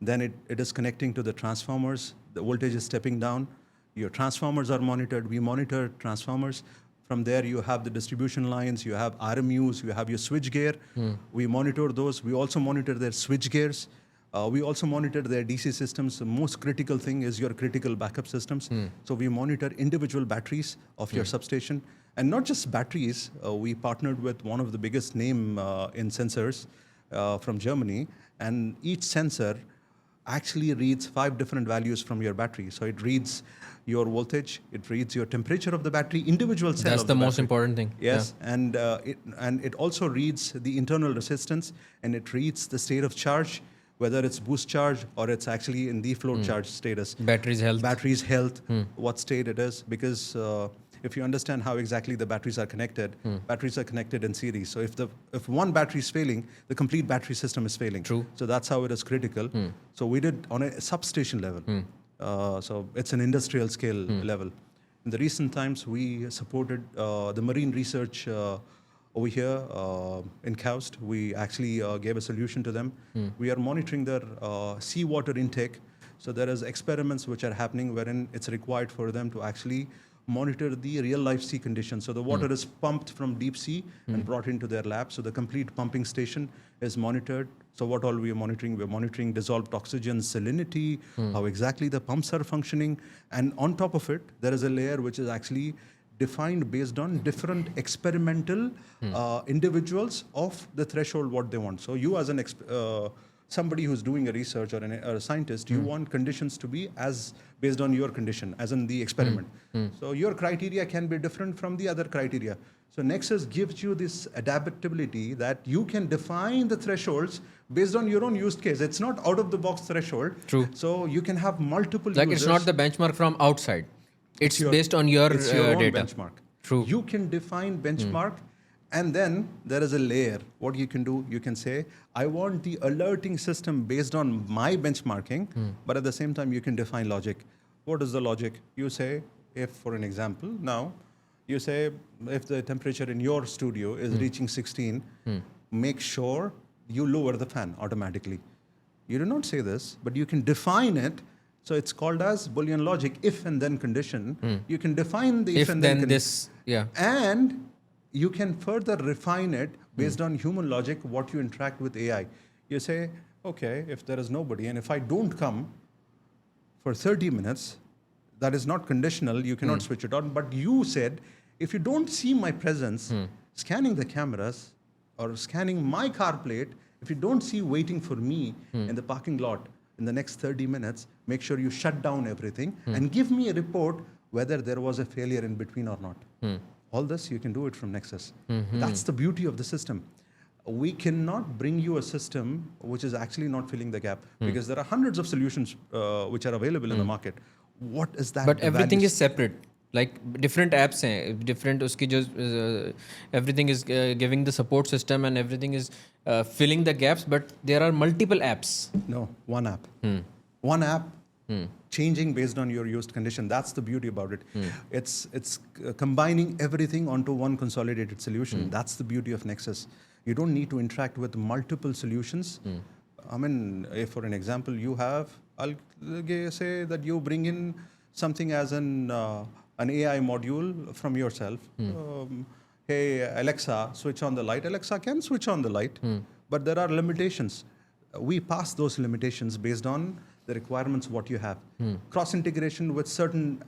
Then it is connecting to the transformers. The voltage is stepping down. Your transformers are monitored. We monitor transformers. From there, you have the distribution lines. You have RMUs. You have your switch gear. We monitor those. We also monitor their switch gears. We also monitor their DC systems. The most critical thing is your critical backup systems. So we monitor individual batteries of your substation. And not just batteries. We partnered with one of the biggest name in sensors from Germany. And each sensor actually reads 5 different values from your battery. So it reads your voltage, it reads your temperature of the battery, individual cell. That's of the the most battery. important thing. Yes, and it also reads the internal resistance, and it reads the state of charge, whether it's boost charge or it's actually in the float charge status. Battery's health. What state it is, because if you understand how exactly the batteries are connected in series. So if one battery is failing, the complete battery system is failing. True. So that's how it is critical. So we did on a substation level. So it's an industrial scale level. In the recent times, we supported the marine research over here in KAUST. We actually gave a solution to them. We are monitoring their seawater intake. So there is experiments which are happening wherein it's required for them to actually monitor the real life sea conditions. So the water is pumped from deep sea and brought into their lab. So the complete pumping station is monitored. So what all we are monitoring? We're monitoring dissolved oxygen, salinity, how exactly the pumps are functioning. And on top of it, there is a layer which is actually defined based on different experimental individuals of the threshold what they want. So you as an somebody who's doing a research or a scientist, you want conditions to be as based on your condition, as in the experiment. So your criteria can be different from the other criteria. So Nexus gives you this adaptability that you can define the thresholds based on your own use case. It's not out of the box threshold. True. So you can have multiple Like users. it's not the benchmark from outside. It's based on your It's your own data. benchmark. True. You can define benchmark, and then there is a layer. What you can do, you can say, I want the alerting system based on my benchmarking, but at the same time, you can define logic. What is the logic? You say, if for an example, now, you say, if the temperature in your studio is reaching 16, make sure you lower the fan automatically. You do not say this, but you can define it. So it's called as Bulleyin logic, if and then condition. You can define the if and then this, yeah. And you can further refine it based on human logic, what you interact with AI. You say, okay, if there is nobody, and if I don't come for 30 minutes, that is not conditional, you cannot switch it on. But you said, if you don't see my presence, scanning the cameras or scanning my car plate, if you don't see waiting for me in the parking lot in the next 30 minutes, make sure you shut down everything and give me a report whether there was a failure in between or not. All this, you can do it from Nexus. That's the beauty of the system. We cannot bring you a system which is actually not filling the gap because there are hundreds of solutions which are available in the market. What is that? But everything is separate. like different apps हैं, different उसकी जो everything is giving the support system and everything is filling the gaps, but there are multiple apps. No, one app. One app changing based on your used condition. That's the beauty about it. It's combining everything onto one consolidated solution. That's the beauty of Nexus. You don't need to interact with multiple solutions. I mean, if for an example you have, I'll say that you bring in something as an AI module from yourself. Hey Alexa, switch on the light. Alexa can switch on the light, but there are limitations. We pass those limitations based on the requirements what you have. Cross integration with certain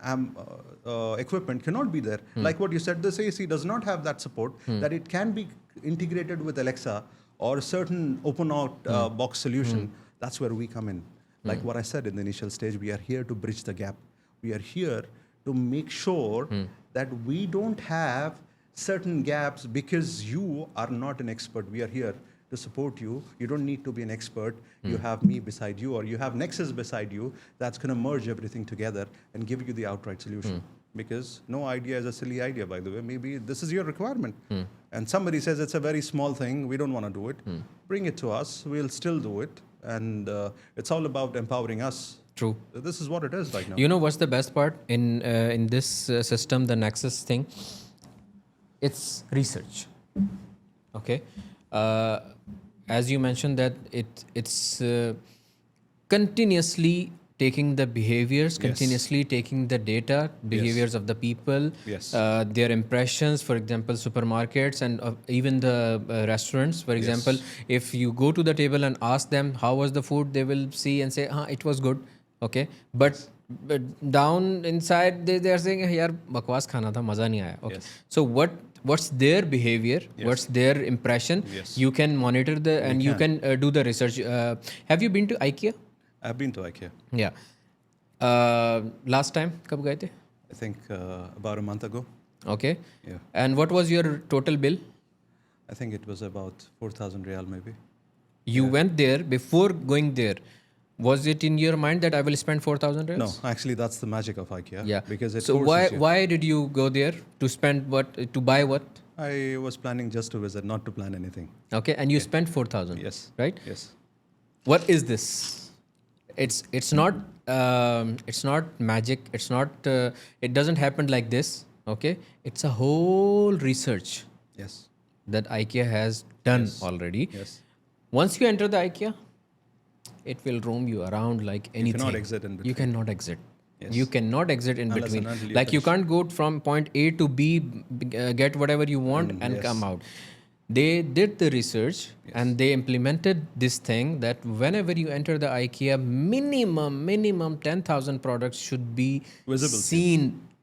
equipment cannot be there. Like what you said, this AC does not have that support, that it can be integrated with Alexa or a certain open out box solution. That's where we come in. Like what I said in the initial stage, we are here to bridge the gap. We are here to make sure that we don't have certain gaps because you are not an expert. We are here to support you. You don't need to be an expert. You have me beside you, or you have Nexus beside you. That's going to merge everything together and give you the outright solution. Because no idea is a silly idea, by the way. Maybe this is your requirement. And somebody says it's a very small thing, we don't want to do it. Bring it to us, we'll still do it. And it's all about empowering us. True. This is what it is right now. You know what's the best part in this system, the Nexus thing? It's research. Okay. As you mentioned that it's continuously taking the behaviors, continuously taking the data, behaviors of the people, their impressions, for example, supermarkets and even the restaurants. For example, if you go to the table and ask them how was the food, they will see and say, it was good. Okay. But down inside, they are saying, yaar, bakwas khana tha, maza nahi aaya. Okay. So what's their behavior? What's their impression? You can monitor and you can do the research. Have you been to IKEA? I've been to IKEA. Yeah. Last time, कब गए थे? I think about a month ago. Okay. Yeah. And what was your total bill? I think it was about 4,000 Riyal maybe. You went there. Before going there, was it in your mind that I will spend 4,000 Riyals? No, actually that's the magic of IKEA. Yeah. Because it so forces you. why did you go there to spend what, to buy what? I was planning just to visit, not to plan anything. Okay. And you spent 4,000. Yes. Right? Yes. What is this? It's not magic. It's not. It doesn't happen like this. Okay. It's a whole research. Yes. That IKEA has done already. Yes. Once you enter the IKEA, it will roam you around like anything. You cannot exit in between. You cannot exit. Yes. You cannot exit in Unless between. and until you Like you finish. can't go from point A to B, get whatever you want and come out. They did the research and they implemented this thing that whenever you enter the IKEA, minimum 10,000 products should be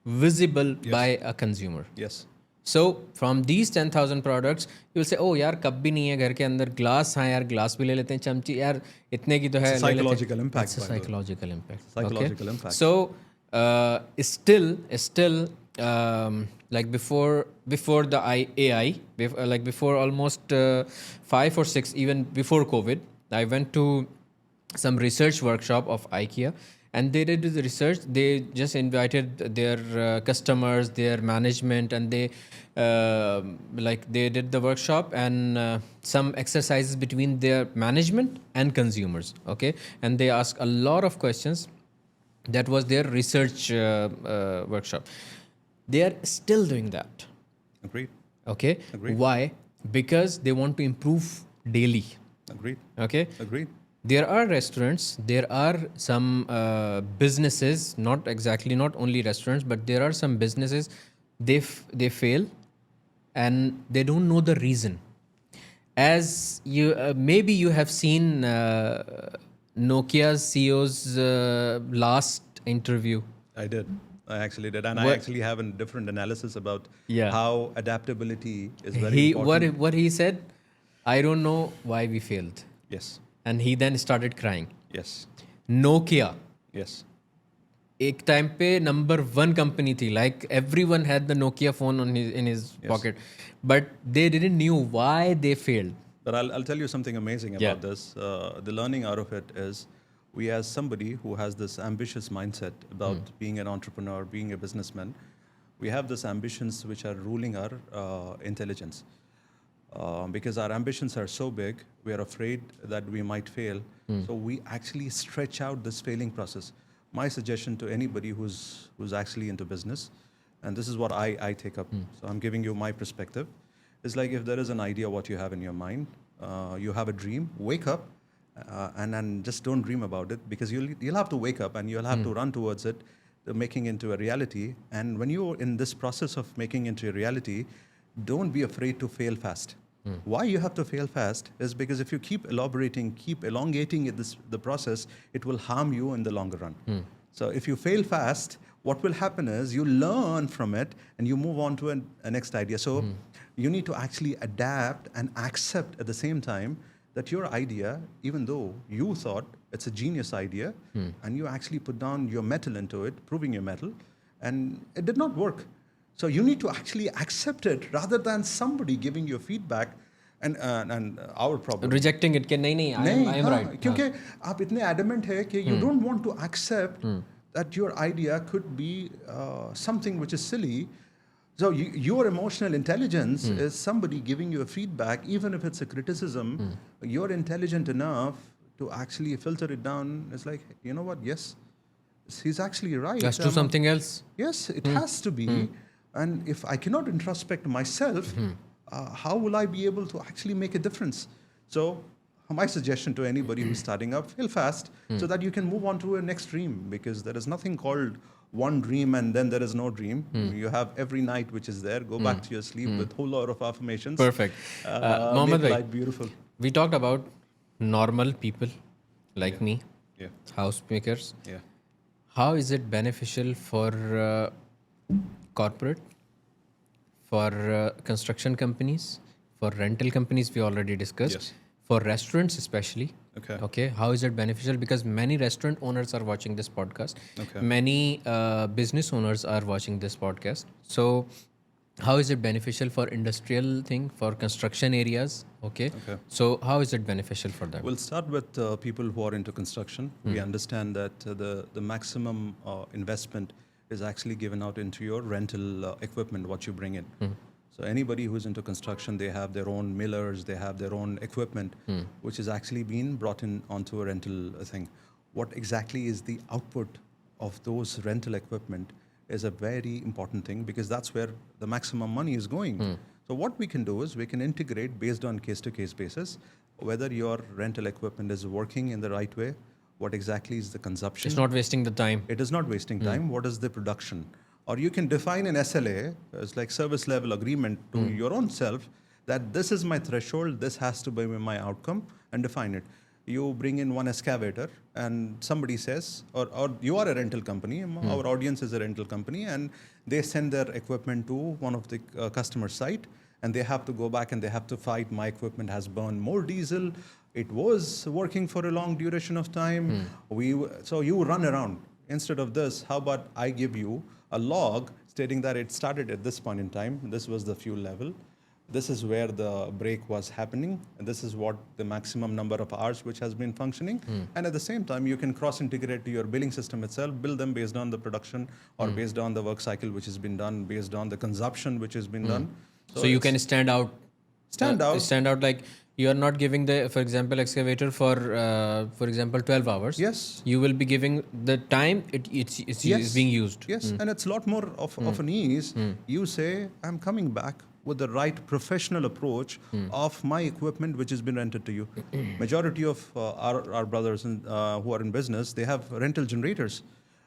visible by a consumer. Yes. So from these 10,000 products, you will say, oh यार cup भी नहीं है घर के अंदर, glass हाँ यार glass भी ले लेते हैं, चमची यार इतने की तो है, psychological impact. It's a psychological impact. Psychological impact. So still like before the AI, like before almost 5 or 6, even before COVID, I went to some research workshop of IKEA. And they did the research. They just invited their customers, their management, and they did the workshop and some exercises between their management and consumers. Okay, and they asked a lot of questions. That was their research workshop. They are still doing that. Agreed. Okay. Agreed. Why? Because they want to improve daily. Agreed. Okay. Agreed. There are restaurants, there are some businesses, not only restaurants, but there are some businesses, they fail and they don't know the reason. As you maybe you have seen Nokia's CEO's last interview. I did. I actually did. And I actually have a different analysis about how adaptability is very important. What he said, I don't know why we failed. Yes. And he then started crying. Yes. Nokia. Yes. एक time पे number 1 company थी. Like everyone had the Nokia phone in his pocket, but they didn't knew why they failed. But I'll tell you something amazing about this. The learning out of it is, we as somebody who has this ambitious mindset about being an entrepreneur, being a businessman, we have these ambitions which are ruling our intelligence. Because our ambitions are so big, we are afraid that we might fail. So we actually stretch out this failing process. My suggestion to anybody who's actually into business, and this is what I take up. So I'm giving you my perspective. It's like if there is an idea what you have in your mind, you have a dream, wake up, and then just don't dream about it, because you'll have to wake up and you'll have to run towards it, making into a reality. And when you're in this process of making into a reality, don't be afraid to fail fast. Why you have to fail fast is because if you keep elaborating, keep elongating the process, it will harm you in the longer run. So if you fail fast, what will happen is you learn from it and you move on to a next idea. So you need to actually adapt and accept at the same time that your idea, even though you thought it's a genius idea, and you actually put down your metal into it, proving your metal, and it did not work. So you need to actually accept it rather than somebody giving you feedback and our problem. Rejecting it कि नहीं I am right. क्योंकि आप इतने adamant है कि you don't want to accept that your idea could be something which is silly. So your emotional intelligence is somebody giving you a feedback, even if it's a criticism. You're intelligent enough to actually filter it down. It's like, you know what? Yes, he's actually right. Let's do something else. Yes, it has to be. And if I cannot introspect myself, how will I be able to actually make a difference? So my suggestion to anybody who's starting up, fail fast so that you can move on to a next dream, because there is nothing called one dream and then there is no dream. You have every night which is there. Go back to your sleep with a whole lot of affirmations. Perfect. Mohammad Make bhai, life beautiful. we talked about normal people like me, Yeah. housemakers. Yeah. How is it beneficial for corporate, for construction companies, for rental companies we already discussed, Yes. for restaurants especially? Okay. How is it beneficial? Because many restaurant owners are watching this podcast. Okay. Many business owners are watching this podcast. So how is it beneficial for industrial thing, for construction areas? Okay. So how is it beneficial for them? We'll start with people who are into construction. We understand that the maximum investment is actually given out into your rental equipment, what you bring in. So anybody who's into construction, they have their own millers, they have their own equipment, which is actually being brought in onto a rental thing. What exactly is the output of those rental equipment is a very important thing, because that's where the maximum money is going. So what we can do is we can integrate based on case-to-case basis, whether your rental equipment is working in the right way, what exactly is the consumption. It's not wasting the time. It is not wasting time. What is the production? Or you can define an SLA, as like service level agreement to your own self, that this is my threshold, this has to be my outcome, and define it. You bring in one excavator and somebody says, or you are a rental company, our audience is a rental company, and they send their equipment to one of the customer site, and they have to go back and they have to fight, my equipment has burned more diesel, it was working for a long duration of time. So you run around. Instead of this, how about I give you a log stating that it started at this point in time, this was the fuel level, this is where the break was happening, and this is what the maximum number of hours which has been functioning. And at the same time, you can cross-integrate to your billing system itself, bill them based on the production or based on the work cycle which has been done, based on the consumption which has been done. So you can stand out. Stand out. Like you are not giving the, for example, excavator for example, 12 hours. Yes. You will be giving the time it's being used. Yes, and it's a lot more of an ease. You say, I'm coming back with the right professional approach of my equipment which has been rented to you. Majority of our brothers who are in business, they have rental generators.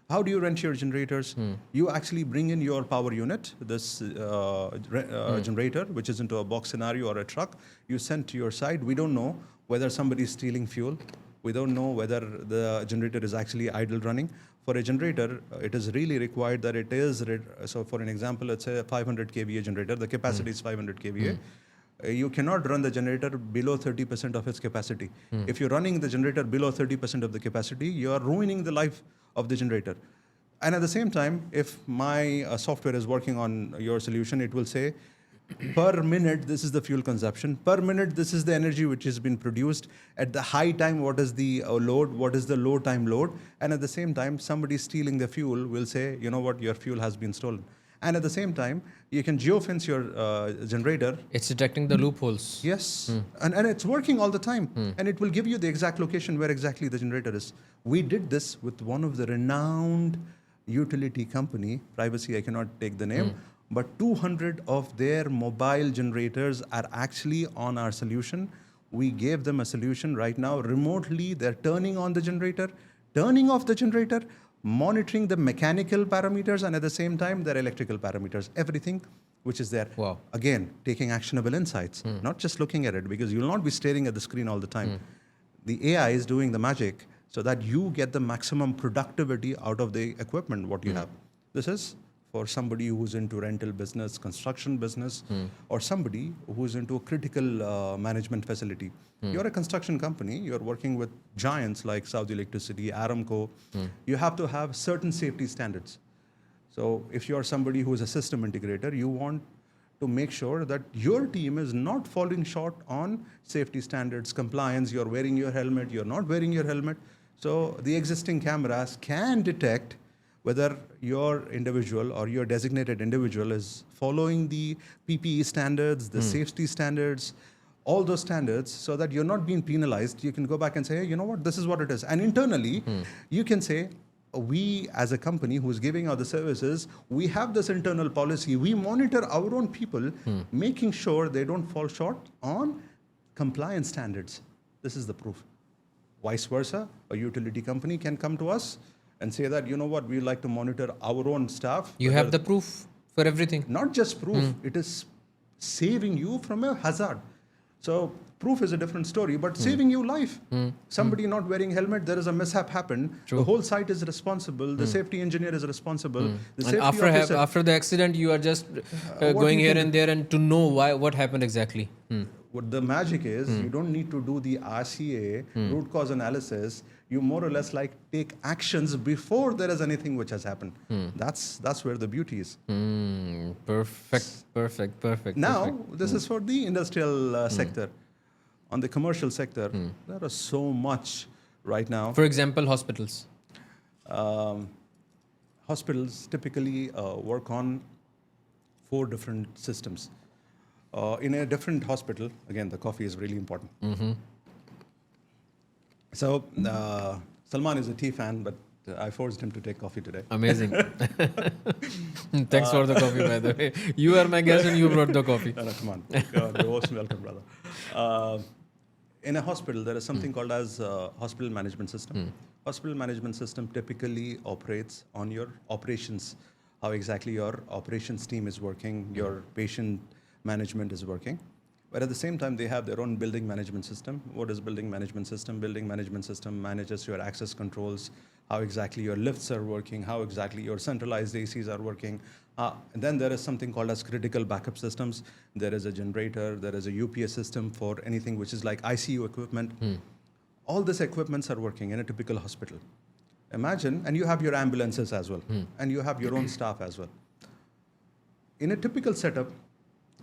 How do you rent your generators? You actually bring in your power unit, this generator, which is into a box scenario or a truck. You send to your site. We don't know whether somebody is stealing fuel. We don't know whether the generator is actually idle running. For a generator, it is really required that it is, so for an example, let's say a 500 kVA generator, the capacity is 500 kVA. You cannot run the generator below 30% of its capacity. If you're running the generator below 30% of the capacity, you are ruining the life of the generator. And at the same time, if my software is working on your solution, it will say, per minute, this is the fuel consumption. Per minute, this is the energy which has been produced. At the high time, what is the load? What is the low time load? And at the same time, somebody stealing the fuel will say, you know what, your fuel has been stolen. And at the same time, you can geofence your generator. It's detecting the loopholes. Yes, and it's working all the time, and it will give you the exact location where exactly the generator is. We did this with one of the renowned utility company, privacy, I cannot take the name, but 200 of their mobile generators are actually on our solution. We gave them a solution right now. Remotely, they're turning on the generator, turning off the generator, monitoring the mechanical parameters, and at the same time, their electrical parameters, everything which is there. Wow. Again, taking actionable insights, not just looking at it, because you'll not be staring at the screen all the time. The AI is doing the magic so that you get the maximum productivity out of the equipment, what you have. This is for somebody who's into rental business, construction business, or somebody who's into a critical management facility. You're a construction company, you're working with giants like Saudi Electricity, Aramco. You have to have certain safety standards. So if you're somebody who's a system integrator, you want to make sure that your team is not falling short on safety standards, compliance, you're wearing your helmet, you're not wearing your helmet. So the existing cameras can detect whether your individual or your designated individual is following the PPE standards, the safety standards, all those standards, so that you're not being penalized. You can go back and say, hey, you know what, this is what it is. And internally, you can say, we as a company who's giving out the services, we have this internal policy. We monitor our own people, making sure they don't fall short on compliance standards. This is the proof. Vice versa, a utility company can come to us and say that, you know what, we like to monitor our own staff. You have the proof for everything. Not just proof, it is saving you from a hazard. So proof is a different story, but saving you life. Somebody not wearing helmet, there is a mishap happened. True. The whole site is responsible. The safety engineer is responsible. The And safety officer. after the accident, you are just going here and there and to know what happened exactly. What the magic is, you don't need to do the RCA, root cause analysis. You more or less like take actions before there is anything which has happened. That's where the beauty is. Perfect. Now, this is for the industrial sector. On the commercial sector, there are so much right now. For example, hospitals. Hospitals typically work on 4 different systems. In a different hospital, again, the coffee is really important. So, Salman is a tea fan, but I forced him to take coffee today. Amazing. Thanks for the coffee, by the way. You are my guest and you brought the coffee. No, come on. You're most welcome, brother. In a hospital, there is something called as hospital management system. Hospital management system typically operates on your operations, how exactly your operations team is working, your patient management is working. But at the same time, they have their own building management system. What is building management system? Building management system manages your access controls, how exactly your lifts are working, how exactly your centralized ACs are working. And then there is something called as critical backup systems. There is a generator, there is a UPS system for anything which is like ICU equipment. All these equipments are working in a typical hospital. Imagine, and you have your ambulances as well, and you have your own staff as well. In a typical setup,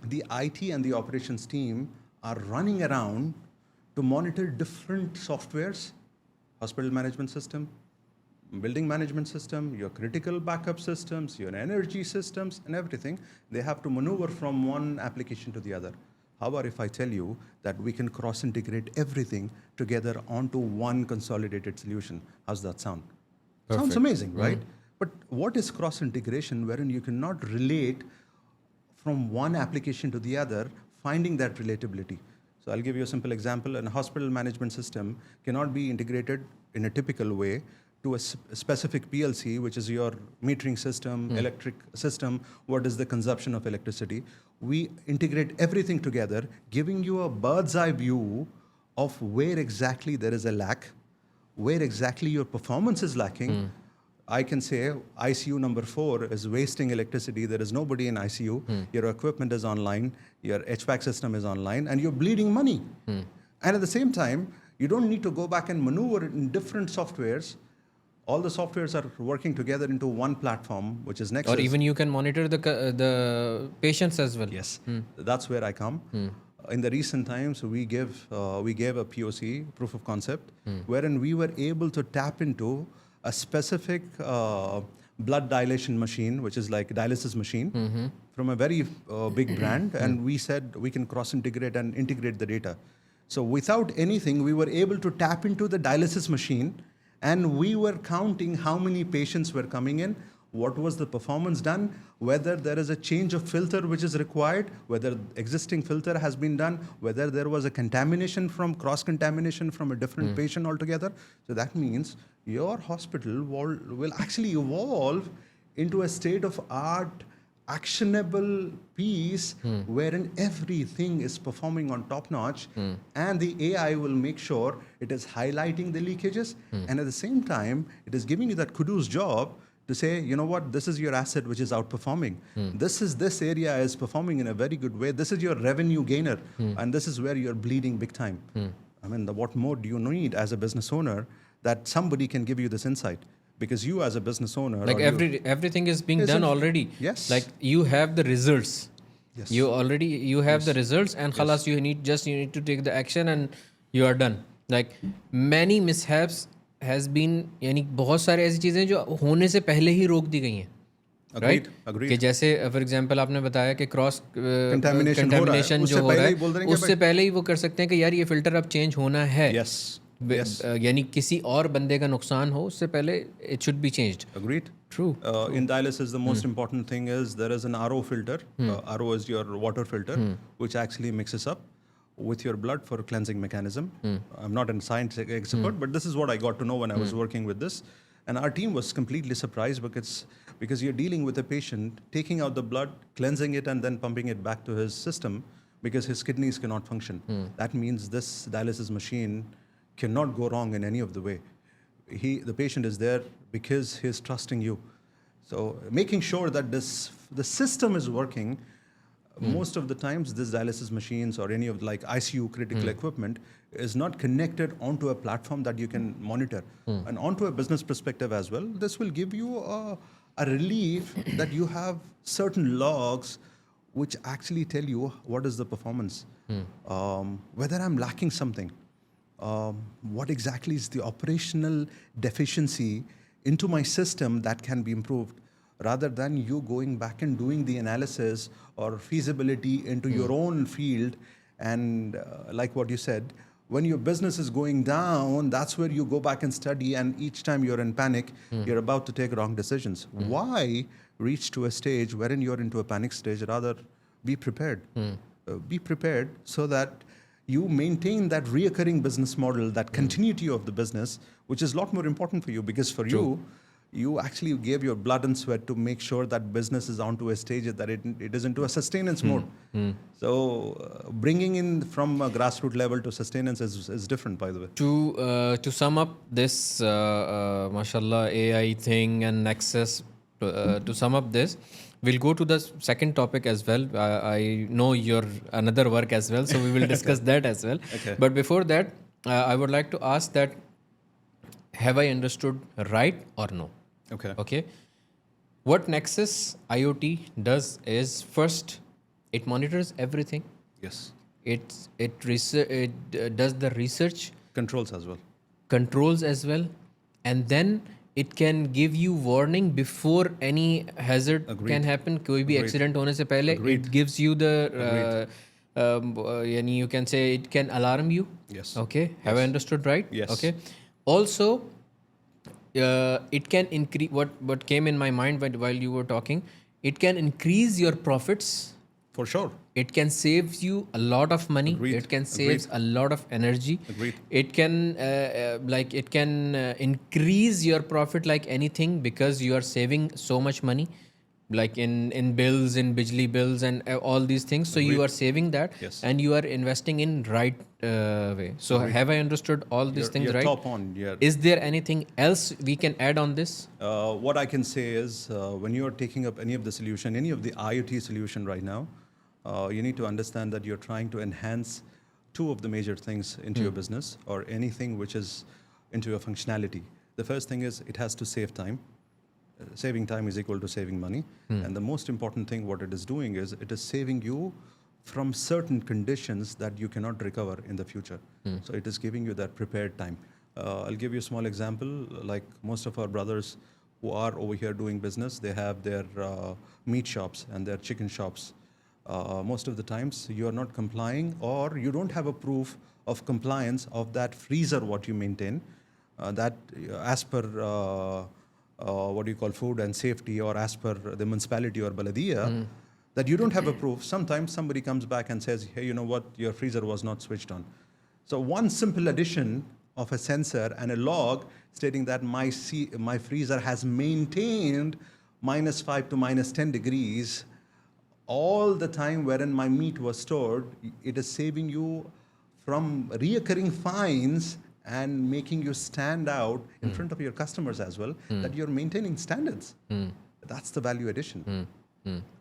the IT and the operations team are running around to monitor different softwares, hospital management system, building management system, your critical backup systems, your energy systems, and everything. They have to maneuver from one application to the other. How about if I tell you that we can cross-integrate everything together onto one consolidated solution? How's that sound? Perfect. Sounds amazing, right? But what is cross-integration wherein you cannot relate from one application to the other, finding that relatability? So I'll give you a simple example. A hospital management system cannot be integrated in a typical way to a specific PLC, which is your metering system, electric system, what is the consumption of electricity. We integrate everything together, giving you a bird's eye view of where exactly there is a lack, where exactly your performance is lacking. I can say ICU number 4 is wasting electricity. There is nobody in ICU. Your equipment is online. Your HVAC system is online, and you're bleeding money. And at the same time, you don't need to go back and maneuver in different softwares. All the softwares are working together into one platform, which is Nexus. Or even you can monitor the patients as well. Yes, that's where I come. In the recent times, we gave a POC, proof of concept, wherein we were able to tap into a specific blood dilation machine, which is like a dialysis machine, from a very big brand, and we said we can cross-integrate and integrate the data. So without anything, we were able to tap into the dialysis machine, and we were counting how many patients were coming in, what was the performance done, whether there is a change of filter which is required, whether existing filter has been done, whether there was a contamination from cross-contamination from a different patient altogether. So that means your hospital will actually evolve into a state-of-art actionable piece wherein everything is performing on top notch, and the AI will make sure it is highlighting the leakages, and at the same time it is giving you that kudos job to say, you know what, this is your asset which is outperforming. This area is performing in a very good way. This is your revenue gainer, and this is where you're bleeding big time. I mean, what more do you need as a business owner that somebody can give you this insight? Because you as a business owner, like everything is being done already. Yes. Like you have the results. Yes. You have the results, and khalas, you need to take the action, and you are done. Like many mishaps has been, यानी बहुत सारे ऐसी चीज़ें जो होने से पहले ही रोक दी गई हैं. Agreed. कि जैसे फॉर एग्जांपल आपने बताया कि क्रॉस कंटामिनेशन जो हो रहा है उससे पहले ही वो कर सकते हैं कि यार ये फिल्टर अब चेंज होना है. यानी किसी और बंदे का नुकसान हो उससे पहले it should be changed. Agreed. True. In dialysis, the most important thing is there is an RO filter. RO is your water filter, which actually mixes up with your blood for cleansing mechanism. I'm not a science expert, but this is what I got to know when I was working with this. And our team was completely surprised because you're dealing with a patient, taking out the blood, cleansing it, and then pumping it back to his system because his kidneys cannot function. That means this dialysis machine cannot go wrong in any of the way. The patient is there because he's trusting you. So making sure that the system is working. Most of the times, these dialysis machines or any of like ICU critical equipment is not connected onto a platform that you can monitor. And onto a business perspective as well, this will give you a relief that you have certain logs which actually tell you what is the performance, whether I'm lacking something, what exactly is the operational deficiency into my system that can be improved, rather than you going back and doing the analysis or feasibility into your own field. And like what you said, when your business is going down, that's where you go back and study, and each time you're in panic, you're about to take wrong decisions. Why reach to a stage wherein you're into a panic stage? Rather, be prepared. Be prepared so that you maintain that reoccurring business model, that continuity of the business, which is a lot more important for you, because for you actually gave your blood and sweat to make sure that business is onto a stage that it is into a sustenance mode. So bringing in from a grassroots level to sustenance is different, by the way. To sum up this, mashallah, AI thing and Nexus, to sum up this, we'll go to the second topic as well. I know your another work as well, so we will discuss that as well. Okay. But before that, I would like to ask that, have I understood right or no? Okay. What Nexus IoT does is, first, it monitors everything. Yes. It does the research. Controls as well. And then it can give you warning before any hazard can happen. कोई भी accident होने से पहले, it gives you the, you can say it can alarm you. Yes. Okay. Have I understood right? Yes. Okay. Also, it can increase, what came in my mind while you were talking, it can increase your profits. For sure. It can save you a lot of money. It can save a lot of energy. It can increase your profit like anything, because you are saving so much money, like in bills, in bijli bills, and all these things. So you are saving that, and you are investing in right way. So have I understood all these things right? Top on. Yeah. Is there anything else we can add on this? What I can say is, when you are taking up any of the solution, any of the IoT solution right now, you need to understand that you're trying to enhance two of the major things into your business, or anything which is into your functionality. The first thing is it has to save time. Saving time is equal to saving money. And the most important thing what it is doing is it is saving you from certain conditions that you cannot recover in the future. So it is giving you that prepared time. I'll give you a small example. Like most of our brothers who are over here doing business. They have their meat shops and their chicken shops. Most of the times you are not complying, or you don't have a proof of compliance of that freezer what you maintain, that as per what do you call food and safety, or as per the municipality or baladiya, that you don't have a proof. Sometimes somebody comes back and says, hey, you know what, your freezer was not switched on. So one simple addition of a sensor and a log stating that my freezer has maintained -5 to -10 degrees all the time wherein my meat was stored, it is saving you from reoccurring fines and making you stand out in front of your customers as well, that you're maintaining standards. That's the value addition.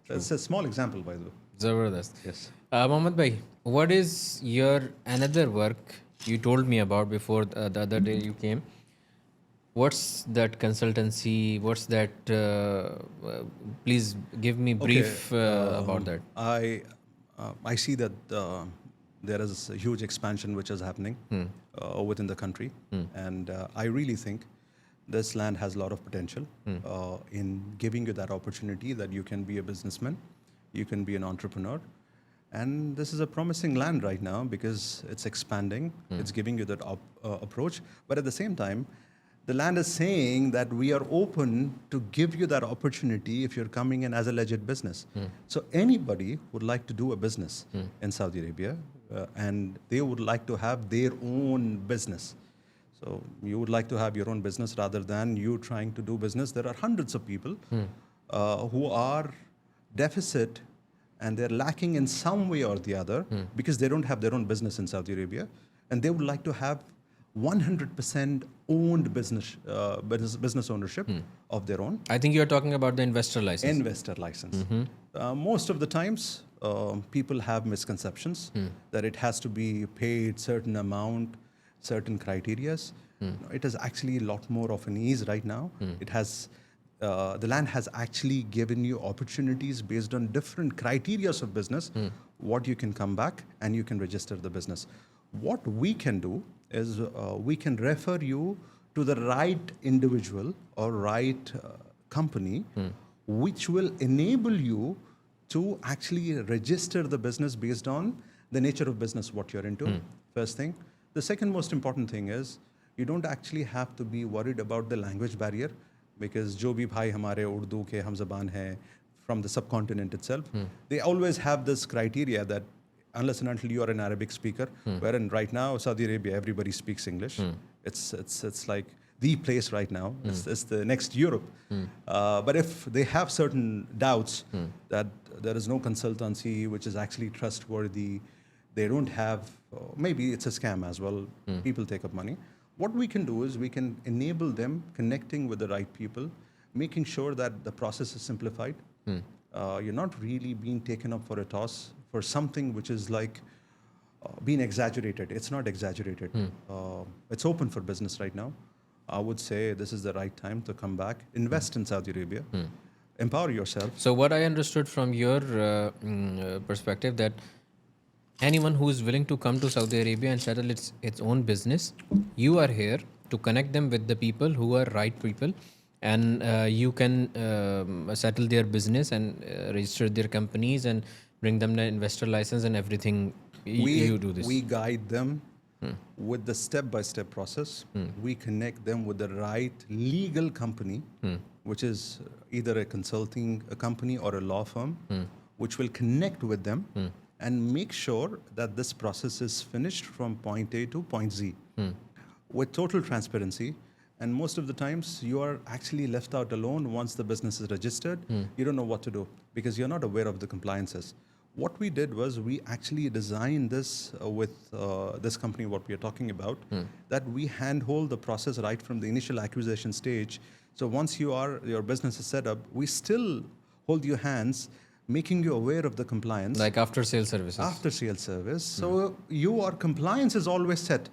That's a small example, by the way. Zabardast. Yes. Mohammad bhai, what is your another work you told me about before the other day you came? What's that consultancy? What's that? Please give me brief about that. I see that there is a huge expansion which is happening within the country, and I really think this land has a lot of potential in giving you that opportunity that you can be a businessman, you can be an entrepreneur. And this is a promising land right now because it's expanding, it's giving you that approach. But at the same time, the land is saying that we are open to give you that opportunity if you're coming in as a legit business. So anybody would like to do a business in Saudi Arabia, and they would like to have their own business. So you would like to have your own business rather than you trying to do business. There are hundreds of people who are deficit and they're lacking in some way or the other because they don't have their own business in Saudi Arabia, and they would like to have 100% owned business ownership of their own. I think you're talking about the investor license. Investor license. Most of the times, people have misconceptions that it has to be paid certain amount, certain criterias. It is actually a lot more of an ease right now. It has the land has actually given you opportunities based on different criterias of business, what you can come back and you can register the business. What we can do is we can refer you to the right individual or right company which will enable you to actually register the business based on the nature of business what you're into. First thing. The second most important thing is you don't actually have to be worried about the language barrier, because जो भी भाई हमारे उर्दू के हम ज़बान हैं from the subcontinent itself, they always have this criteria that unless and until you are an Arabic speaker, wherein right now Saudi Arabia everybody speaks English. It's like the place right now. It's the next Europe. But if they have certain doubts that there is no consultancy which is actually trustworthy, they don't have, maybe it's a scam as well. People take up money. What we can do is we can enable them connecting with the right people, making sure that the process is simplified. You're not really being taken up for a toss for something which is like being exaggerated. It's not exaggerated. It's open for business right now. I would say this is the right time to come back, invest in Saudi Arabia, empower yourself. So what I understood from your perspective, that anyone who is willing to come to Saudi Arabia and settle its own business, you are here to connect them with the people who are right people, and you can settle their business and register their companies and bring them the investor license and everything. You do this. We guide them with the step-by-step process. We connect them with the right legal company, which is either a consulting company or a law firm, which will connect with them and make sure that this process is finished from point A to point Z with total transparency. And most of the times you are actually left out alone once the business is registered. You don't know what to do because you're not aware of the compliances. What we did was we actually designed this with this company, what we are talking about, that we handhold the process right from the initial acquisition stage. So once your business is set up, we still hold your hands, making you aware of the compliance. Like after sale services. After sale service. So your compliance is always set.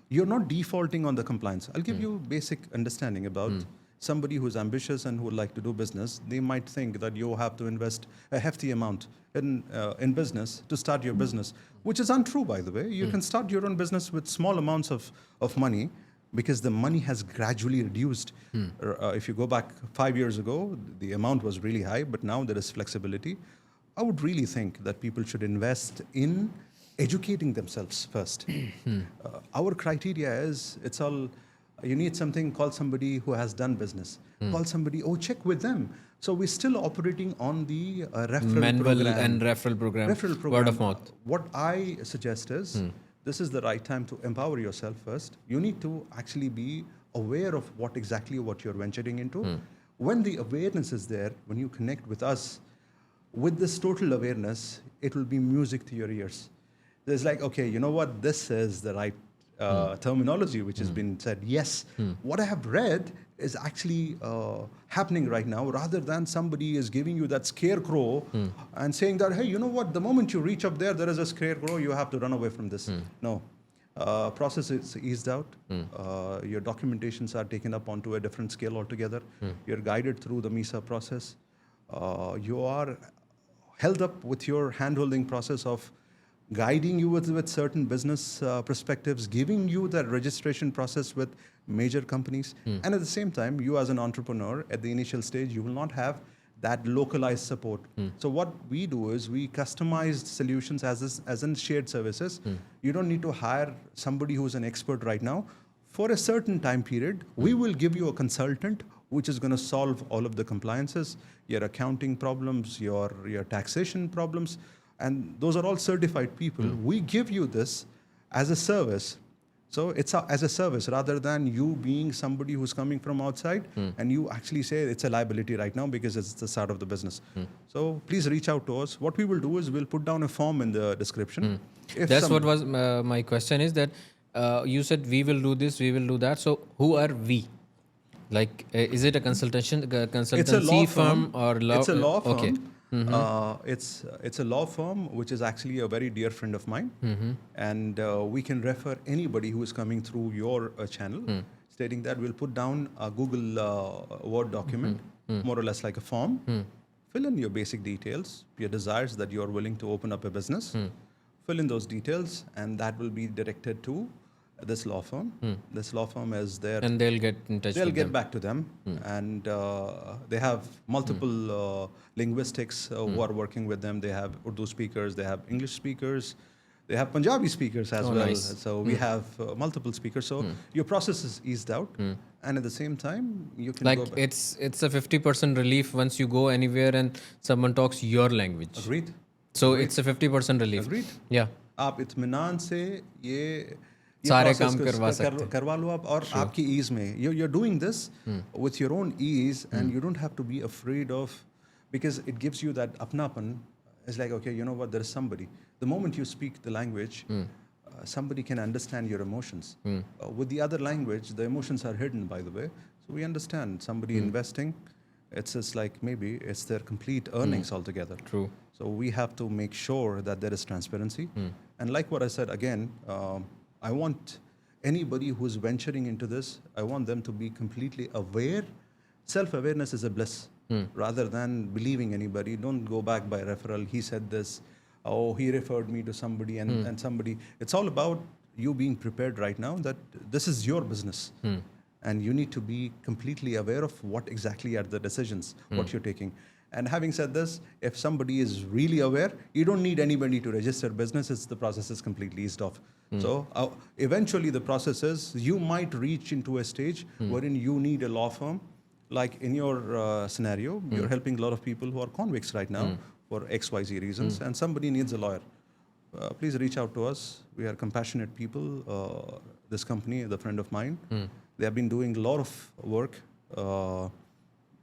You're not defaulting on the compliance. I'll give you basic understanding about somebody who's ambitious and who would like to do business. They might think that you have to invest a hefty amount in business to start your business, which is untrue, by the way. You can start your own business with small amounts of money. because the money has gradually reduced. If you go back 5 years ago, the amount was really high, but now there is flexibility. I would really think that people should invest in educating themselves first. Our criteria is, it's all, you need something, call somebody who has done business. Call somebody, check with them. So we're still operating on the referral Manual program. and referral program. Word of mouth. What I suggest is, this is the right time to empower yourself first. You need to actually be aware of what you're venturing into. When the awareness is there, when you connect with us, with this total awareness, it will be music to your ears. There's like, okay, you know what, this is the right terminology which has been said. Yes, what I have read is actually happening right now, rather than somebody is giving you that scarecrow and saying that, hey, you know what, the moment you reach up there, there is a scarecrow, you have to run away from this. No. Process is eased out. Your documentations are taken up onto a different scale altogether. You're guided through the MISA process. You are held up with your hand-holding process of guiding you with certain business perspectives, giving you that registration process with major companies. And at the same time, you as an entrepreneur, at the initial stage, you will not have that localized support. So what we do is we customized solutions as in shared services. You don't need to hire somebody who's an expert right now. For a certain time period, we will give you a consultant which is going to solve all of the compliances, your accounting problems, your taxation problems, and those are all certified people. We give you this as a service. So it's as a service rather than you being somebody who's coming from outside and you actually say it's a liability right now because it's the start of the business. So please reach out to us. What we will do is we'll put down a form in the description. That's what was my question is that you said we will do this, we will do that. So who are we? Like, is it a consultancy firm or law? It's a law firm. Okay. It's a law firm which is actually a very dear friend of mine, and we can refer anybody who is coming through your channel, stating that we'll put down a Google Word document, more or less like a form. Fill in your basic details, your desires that you are willing to open up a business. Fill in those details, and that will be directed to this law firm. This law firm is there, and they'll get in touch. They'll get back to them, and they have multiple linguistics who are working with them. They have Urdu speakers, they have English speakers, they have Punjabi speakers as well. Nice. So we have multiple speakers. So your process is eased out, and at the same time you can like go back. it's a 50% relief once you go anywhere and someone talks your language. Agreed. So it's a 50% relief. Agreed. Yeah. आप इत्मीनान से ये सारे काम करवा सकते करवा लो आप और आपकी ease में you're doing this with your own ease and you don't have to be afraid of, because it gives you that apnapan. It's like, okay, you know what, there is somebody. The moment you speak the language, somebody can understand your emotions. With the other language, the emotions are hidden, by the way. So we understand somebody investing. It's just like maybe it's their complete earnings altogether. True. So we have to make sure that there is transparency. And like what I said again, I want anybody who's venturing into this, I want them to be completely aware. Self-awareness is a bliss. Rather than believing anybody, don't go back by referral. He said this, oh, he referred me to somebody and somebody. It's all about you being prepared right now that this is your business. And you need to be completely aware of what exactly are the decisions, what you're taking. And having said this, if somebody is really aware, you don't need anybody to register business. The process is completely eased off. So eventually the process is you might reach into a stage wherein you need a law firm. Like in your scenario, you're helping a lot of people who are convicts right now for XYZ reasons, and somebody needs a lawyer. Please reach out to us. We are compassionate people. This company, the friend of mine, they have been doing a lot of work.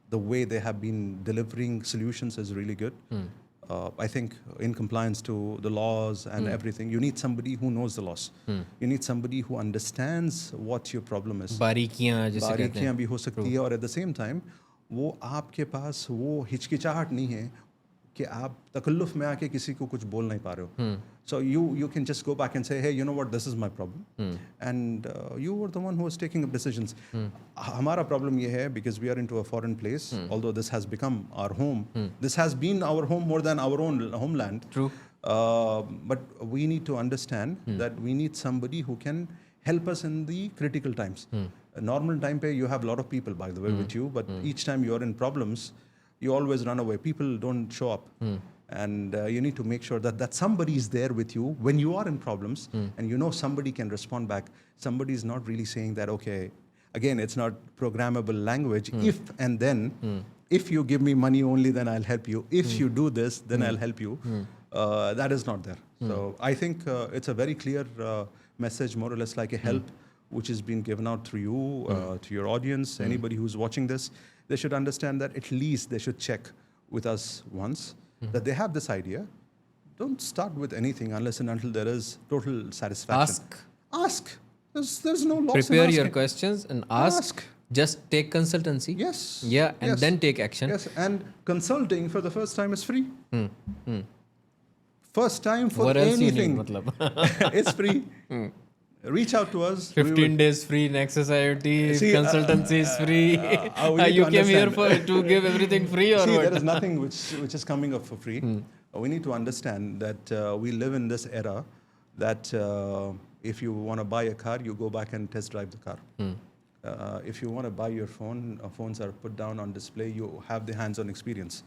The way they have been delivering solutions is really good. I think in compliance to the laws and everything, you need somebody who knows the laws. You need somebody who understands what your problem is. बारीकियां जिसे कहते हैं. बारीकियां भी हो सकती है, और at the same time वो आपके पास वो हिचकिचाहट नहीं है कि आप तकल्लुफ में आके किसी को कुछ बोल नहीं पा रहे हो. So you can just go back and say, hey, you know what, this is my problem. And you were the one who was taking up decisions. हमारा problem ये है, because we are into a foreign place, although this has become our home. This has been our home more than our own homeland. True. But we need to understand that we need somebody who can help us in the critical times. A normal time pay, you have a lot of people, by the way, with you, but each time you're in problems, you always run away. People don't show up. And you need to make sure that somebody is there with you when you are in problems, and you know somebody can respond back. Somebody is not really saying that, okay, again, it's not programmable language. If and then, if you give me money only, then I'll help you. If you do this, then I'll help you. That is not there. So I think it's a very clear message, more or less like a help, which is being given out through you, to your audience, anybody who's watching this. They should understand that at least they should check with us once, that they have this idea. Don't start with anything unless and until there is total satisfaction. Ask. There's no loss in Prepare asking. your questions and ask. Just take consultancy. Yes. Yeah, and Yes. then take action. Yes, and consulting for the first time is free. First time for What else anything. you need, matlab? It's free. Reach out to us. 15 days free, Nexus IoT, See, consultancy is free. we need You to came here understand. to give everything free or See, what? there is nothing which is coming up for free. We need to understand that we live in this era that if you want to buy a car, you go back and test drive the car. If you want to buy your phone, phones are put down on display, you have the hands-on experience.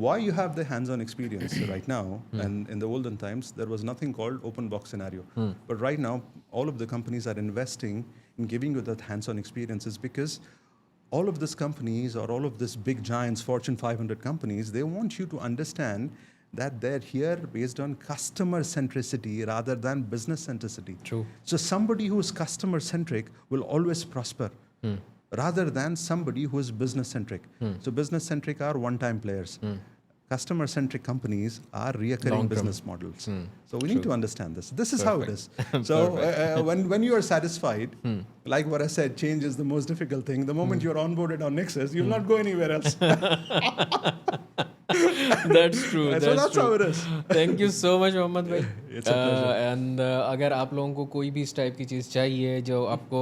Why you have the hands-on experience right now, and in the olden times, there was nothing called open box scenario. But right now, all of the companies are investing in giving you that hands-on experiences, because all of these companies or all of these big giants, Fortune 500 companies, they want you to understand that they're here based on customer centricity rather than business centricity. True. So somebody who is customer centric will always prosper, rather than somebody who is business centric. So business centric are one-time players. Customer centric companies are recurring business models. So we need to understand this. This is how it is. So when you are satisfied, like what I said, change is the most difficult thing. The moment you're onboarded on Nexus, you'll not go anywhere else. That's true. So that's how it is. Thank you so much, Mohammad bhai. It's a pleasure. And अगर आप लोगों को कोई भी इस type की चीज़ चाहिए जो आपको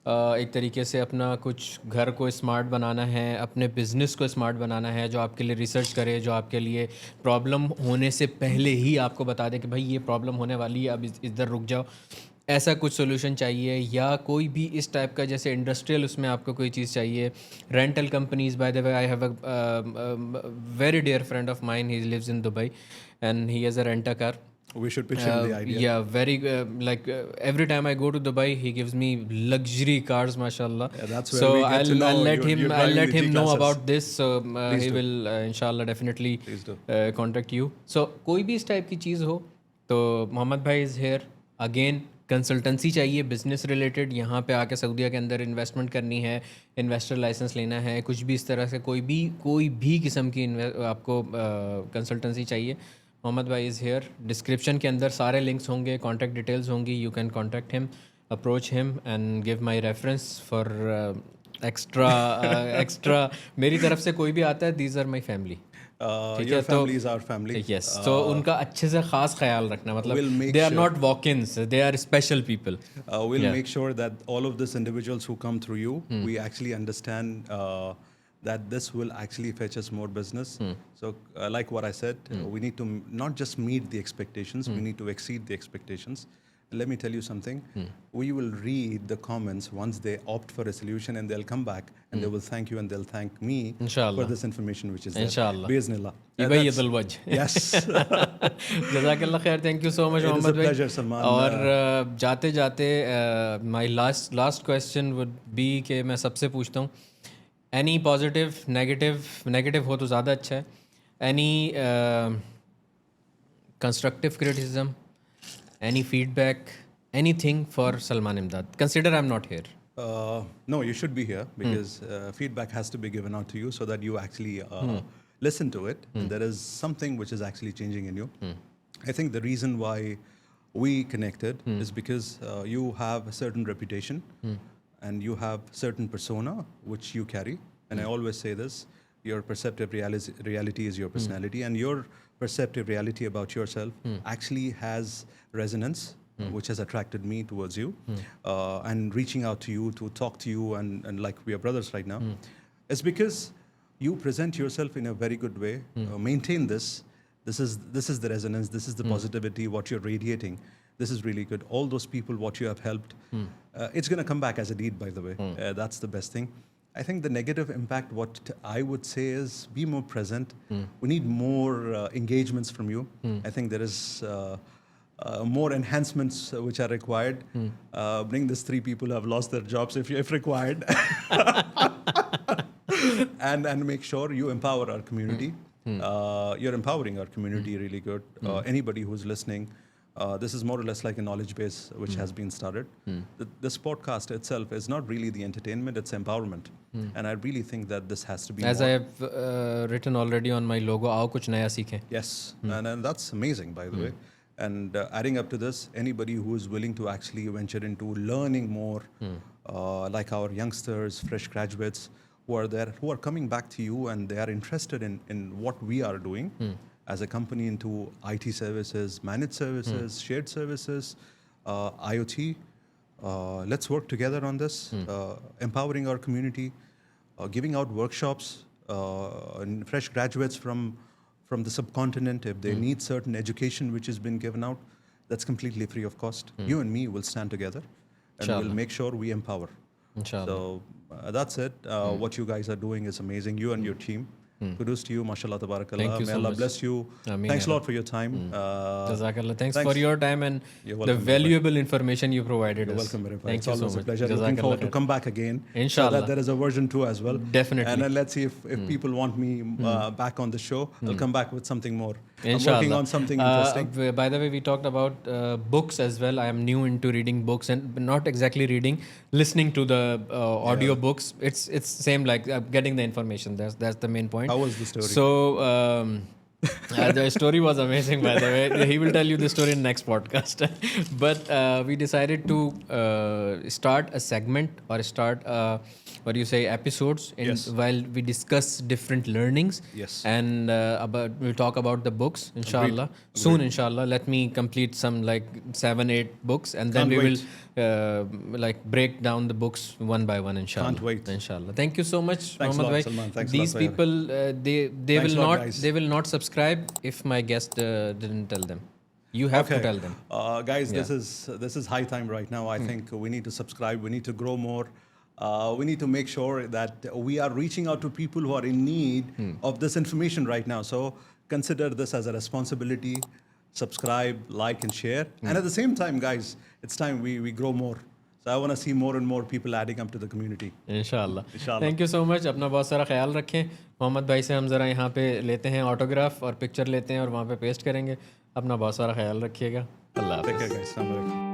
एक तरीके से अपना कुछ घर को स्मार्ट बनाना है, अपने बिजनेस को स्मार्ट बनाना है, जो आपके लिए रिसर्च करे, जो आपके लिए प्रॉब्लम होने से पहले ही आपको बता दे कि भाई ये प्रॉब्लम होने वाली है, अब इधर रुक जाओ, ऐसा कुछ सोल्यूशन चाहिए, या कोई भी इस टाइप का जैसे इंडस्ट्रियल उसमें आपको कोई चीज़ चाहिए, rental companies, by the way I have a very dear friend of mine, he lives in Dubai and he has a rent a car. We should pitch in the idea. Yeah, very every time I go to Dubai, he gives me luxury cars, mashallah. Yeah, that's where so we get to know I'll let you're him driving the know G-classes. about this. So he do. will inshallah definitely Please do. contact you. So कोई भी इस type की चीज़ हो तो मोहम्मद भाई is here again. Consultancy चाहिए business related, यहाँ पे आके सऊदीया के अंदर इन्वेस्टमेंट करनी है, इन्वेस्टर लाइसेंस लेना है, कुछ भी इस तरह से कोई भी किस्म की आपको कंसल्टेंसी चाहिए, मोहम्मद भाई इज़ हेयर. डिस्क्रिप्शन के अंदर सारे लिंक्स होंगे, कॉन्टैक्ट डिटेल्स होंगी. You can contact him, approach him and give my reference for extra. मेरी तरफ से कोई भी आता है, these are my family. Your family is our family. Yes. So उनका अच्छे से खास ख्याल रखना, मतलब we'll make they are sure- not walk-ins, they are special people. We'll Yeah. make sure that all of these individuals who come through you, we actually understand that this will actually fetch us more business. So like what I said, we need to not just meet the expectations, we need to exceed the expectations. Let me tell you something. We will read the comments once they opt for a solution, and they'll come back and they will thank you and they'll thank me Inshallah. for this information which is there. Inshallah. Biiznillah. يبيض الوجه. Yes. जज़ाकल्लाह खैर. Thank you so much It is a Mohammad भाई. pleasure, Salman. और जाते जाते my last question would be कि मैं सबसे पूछता हूँ, एनी पॉजिटिव, नेगेटिव हो तो ज़्यादा अच्छा है, any constructive criticism, any feedback, anything for Salman Imdad? Consider I'm not here. No, you should be here because feedback has to be given out to you so that you actually listen to it. And there is something which is actually changing in you. I think the reason why we connected is because you have a certain reputation and you have certain persona which you carry. And I always say this, your perceptive reality is your personality, and your perceptive reality about yourself actually has resonance, which has attracted me towards you, and reaching out to you to talk to you, and like we are brothers right now, is because you present yourself in a very good way. Maintain this. This is the resonance. This is the positivity. What you're radiating. this is really good. All those people, what you have helped, it's going to come back as a deed, by the way. That's the best thing. I think the negative impact, what I would say is be more present. We need more engagements from you. I think there is more enhancements which are required. Bring these 3 people who have lost their jobs if required. and make sure you empower our community. You're empowering our community really good. Anybody who's listening, this is more or less like a knowledge base which has been started. This podcast itself is not really the entertainment, it's empowerment. And I really think that this has to be As more. I have written already on my logo, आओ कुछ नया सीखें. Yes, and that's amazing, by the way. And adding up to this, anybody who is willing to actually venture into learning more, like our youngsters, fresh graduates who are there, who are coming back to you and they are interested in what we are doing as a company into IT services, managed services, shared services, IoT. Let's work together on this, empowering our community, giving out workshops, and fresh graduates from the subcontinent. If they need certain education which has been given out, that's completely free of cost. You and me will stand together and we'll make sure we empower. Inshallah. So that's it. What you guys are doing is amazing. You and your team. Kudos to you, mashallah, tabarakallah. Thank you May so Allah much. bless you. Ameen, Thanks a ya lot for your time. Jazakallah. Thanks thanks. for your time and You're the welcome, valuable information you provided You're us. welcome, Mirafai. Thank It's you so always a much. pleasure. Looking Jazakallah forward to khair. come back again. Inshallah. So that there is a version 2 as well. Definitely. And then let's see if people want me back on the show. I'll come back with something more. I'm Inshallah. working on something interesting. By the way, we talked about books as well. I am new into reading books and not exactly reading, listening to the audio books. It's same like getting the information. That's the main point. How was the story? So the story was amazing, by the way. He will tell you the story in next podcast. But we decided to start a segment or start episodes while we discuss different learnings. Yes. And we'll talk about the books, inshallah. Soon, inshallah. Let me complete some like 7-8 books, and then Can't we wait. will like break down the books one by one, inshallah. Can't wait. Inshallah. Thank you so much, Thanks a Mohammad lot, bhai. Salman. Thanks a lot These for people, they Thanks will a lot, not guys. they will not subscribe if my guest didn't tell them. You have to tell them. Guys, this is high time right now. I think we need to subscribe. We need to grow more. We need to make sure that we are reaching out to people who are in need of this information right now. So consider this as a responsibility. Subscribe, like, and share. And at the same time, guys, it's time we grow more. So I want to see more and more people adding up to the community. इंशाल्लाह. Inshallah. Thank you so much. अपना बहुत सारा ख्याल रखें. मोहम्मद भाई से हम ज़रा यहाँ पे लेते हैं ऑटोग्राफ और पिक्चर लेते हैं और वहाँ पे पेस्ट करेंगे. अपना बहुत सारा ख्याल रखिएगा. अल्लाह हाफ़िज़. Take care, guys. Assalamu alaikum.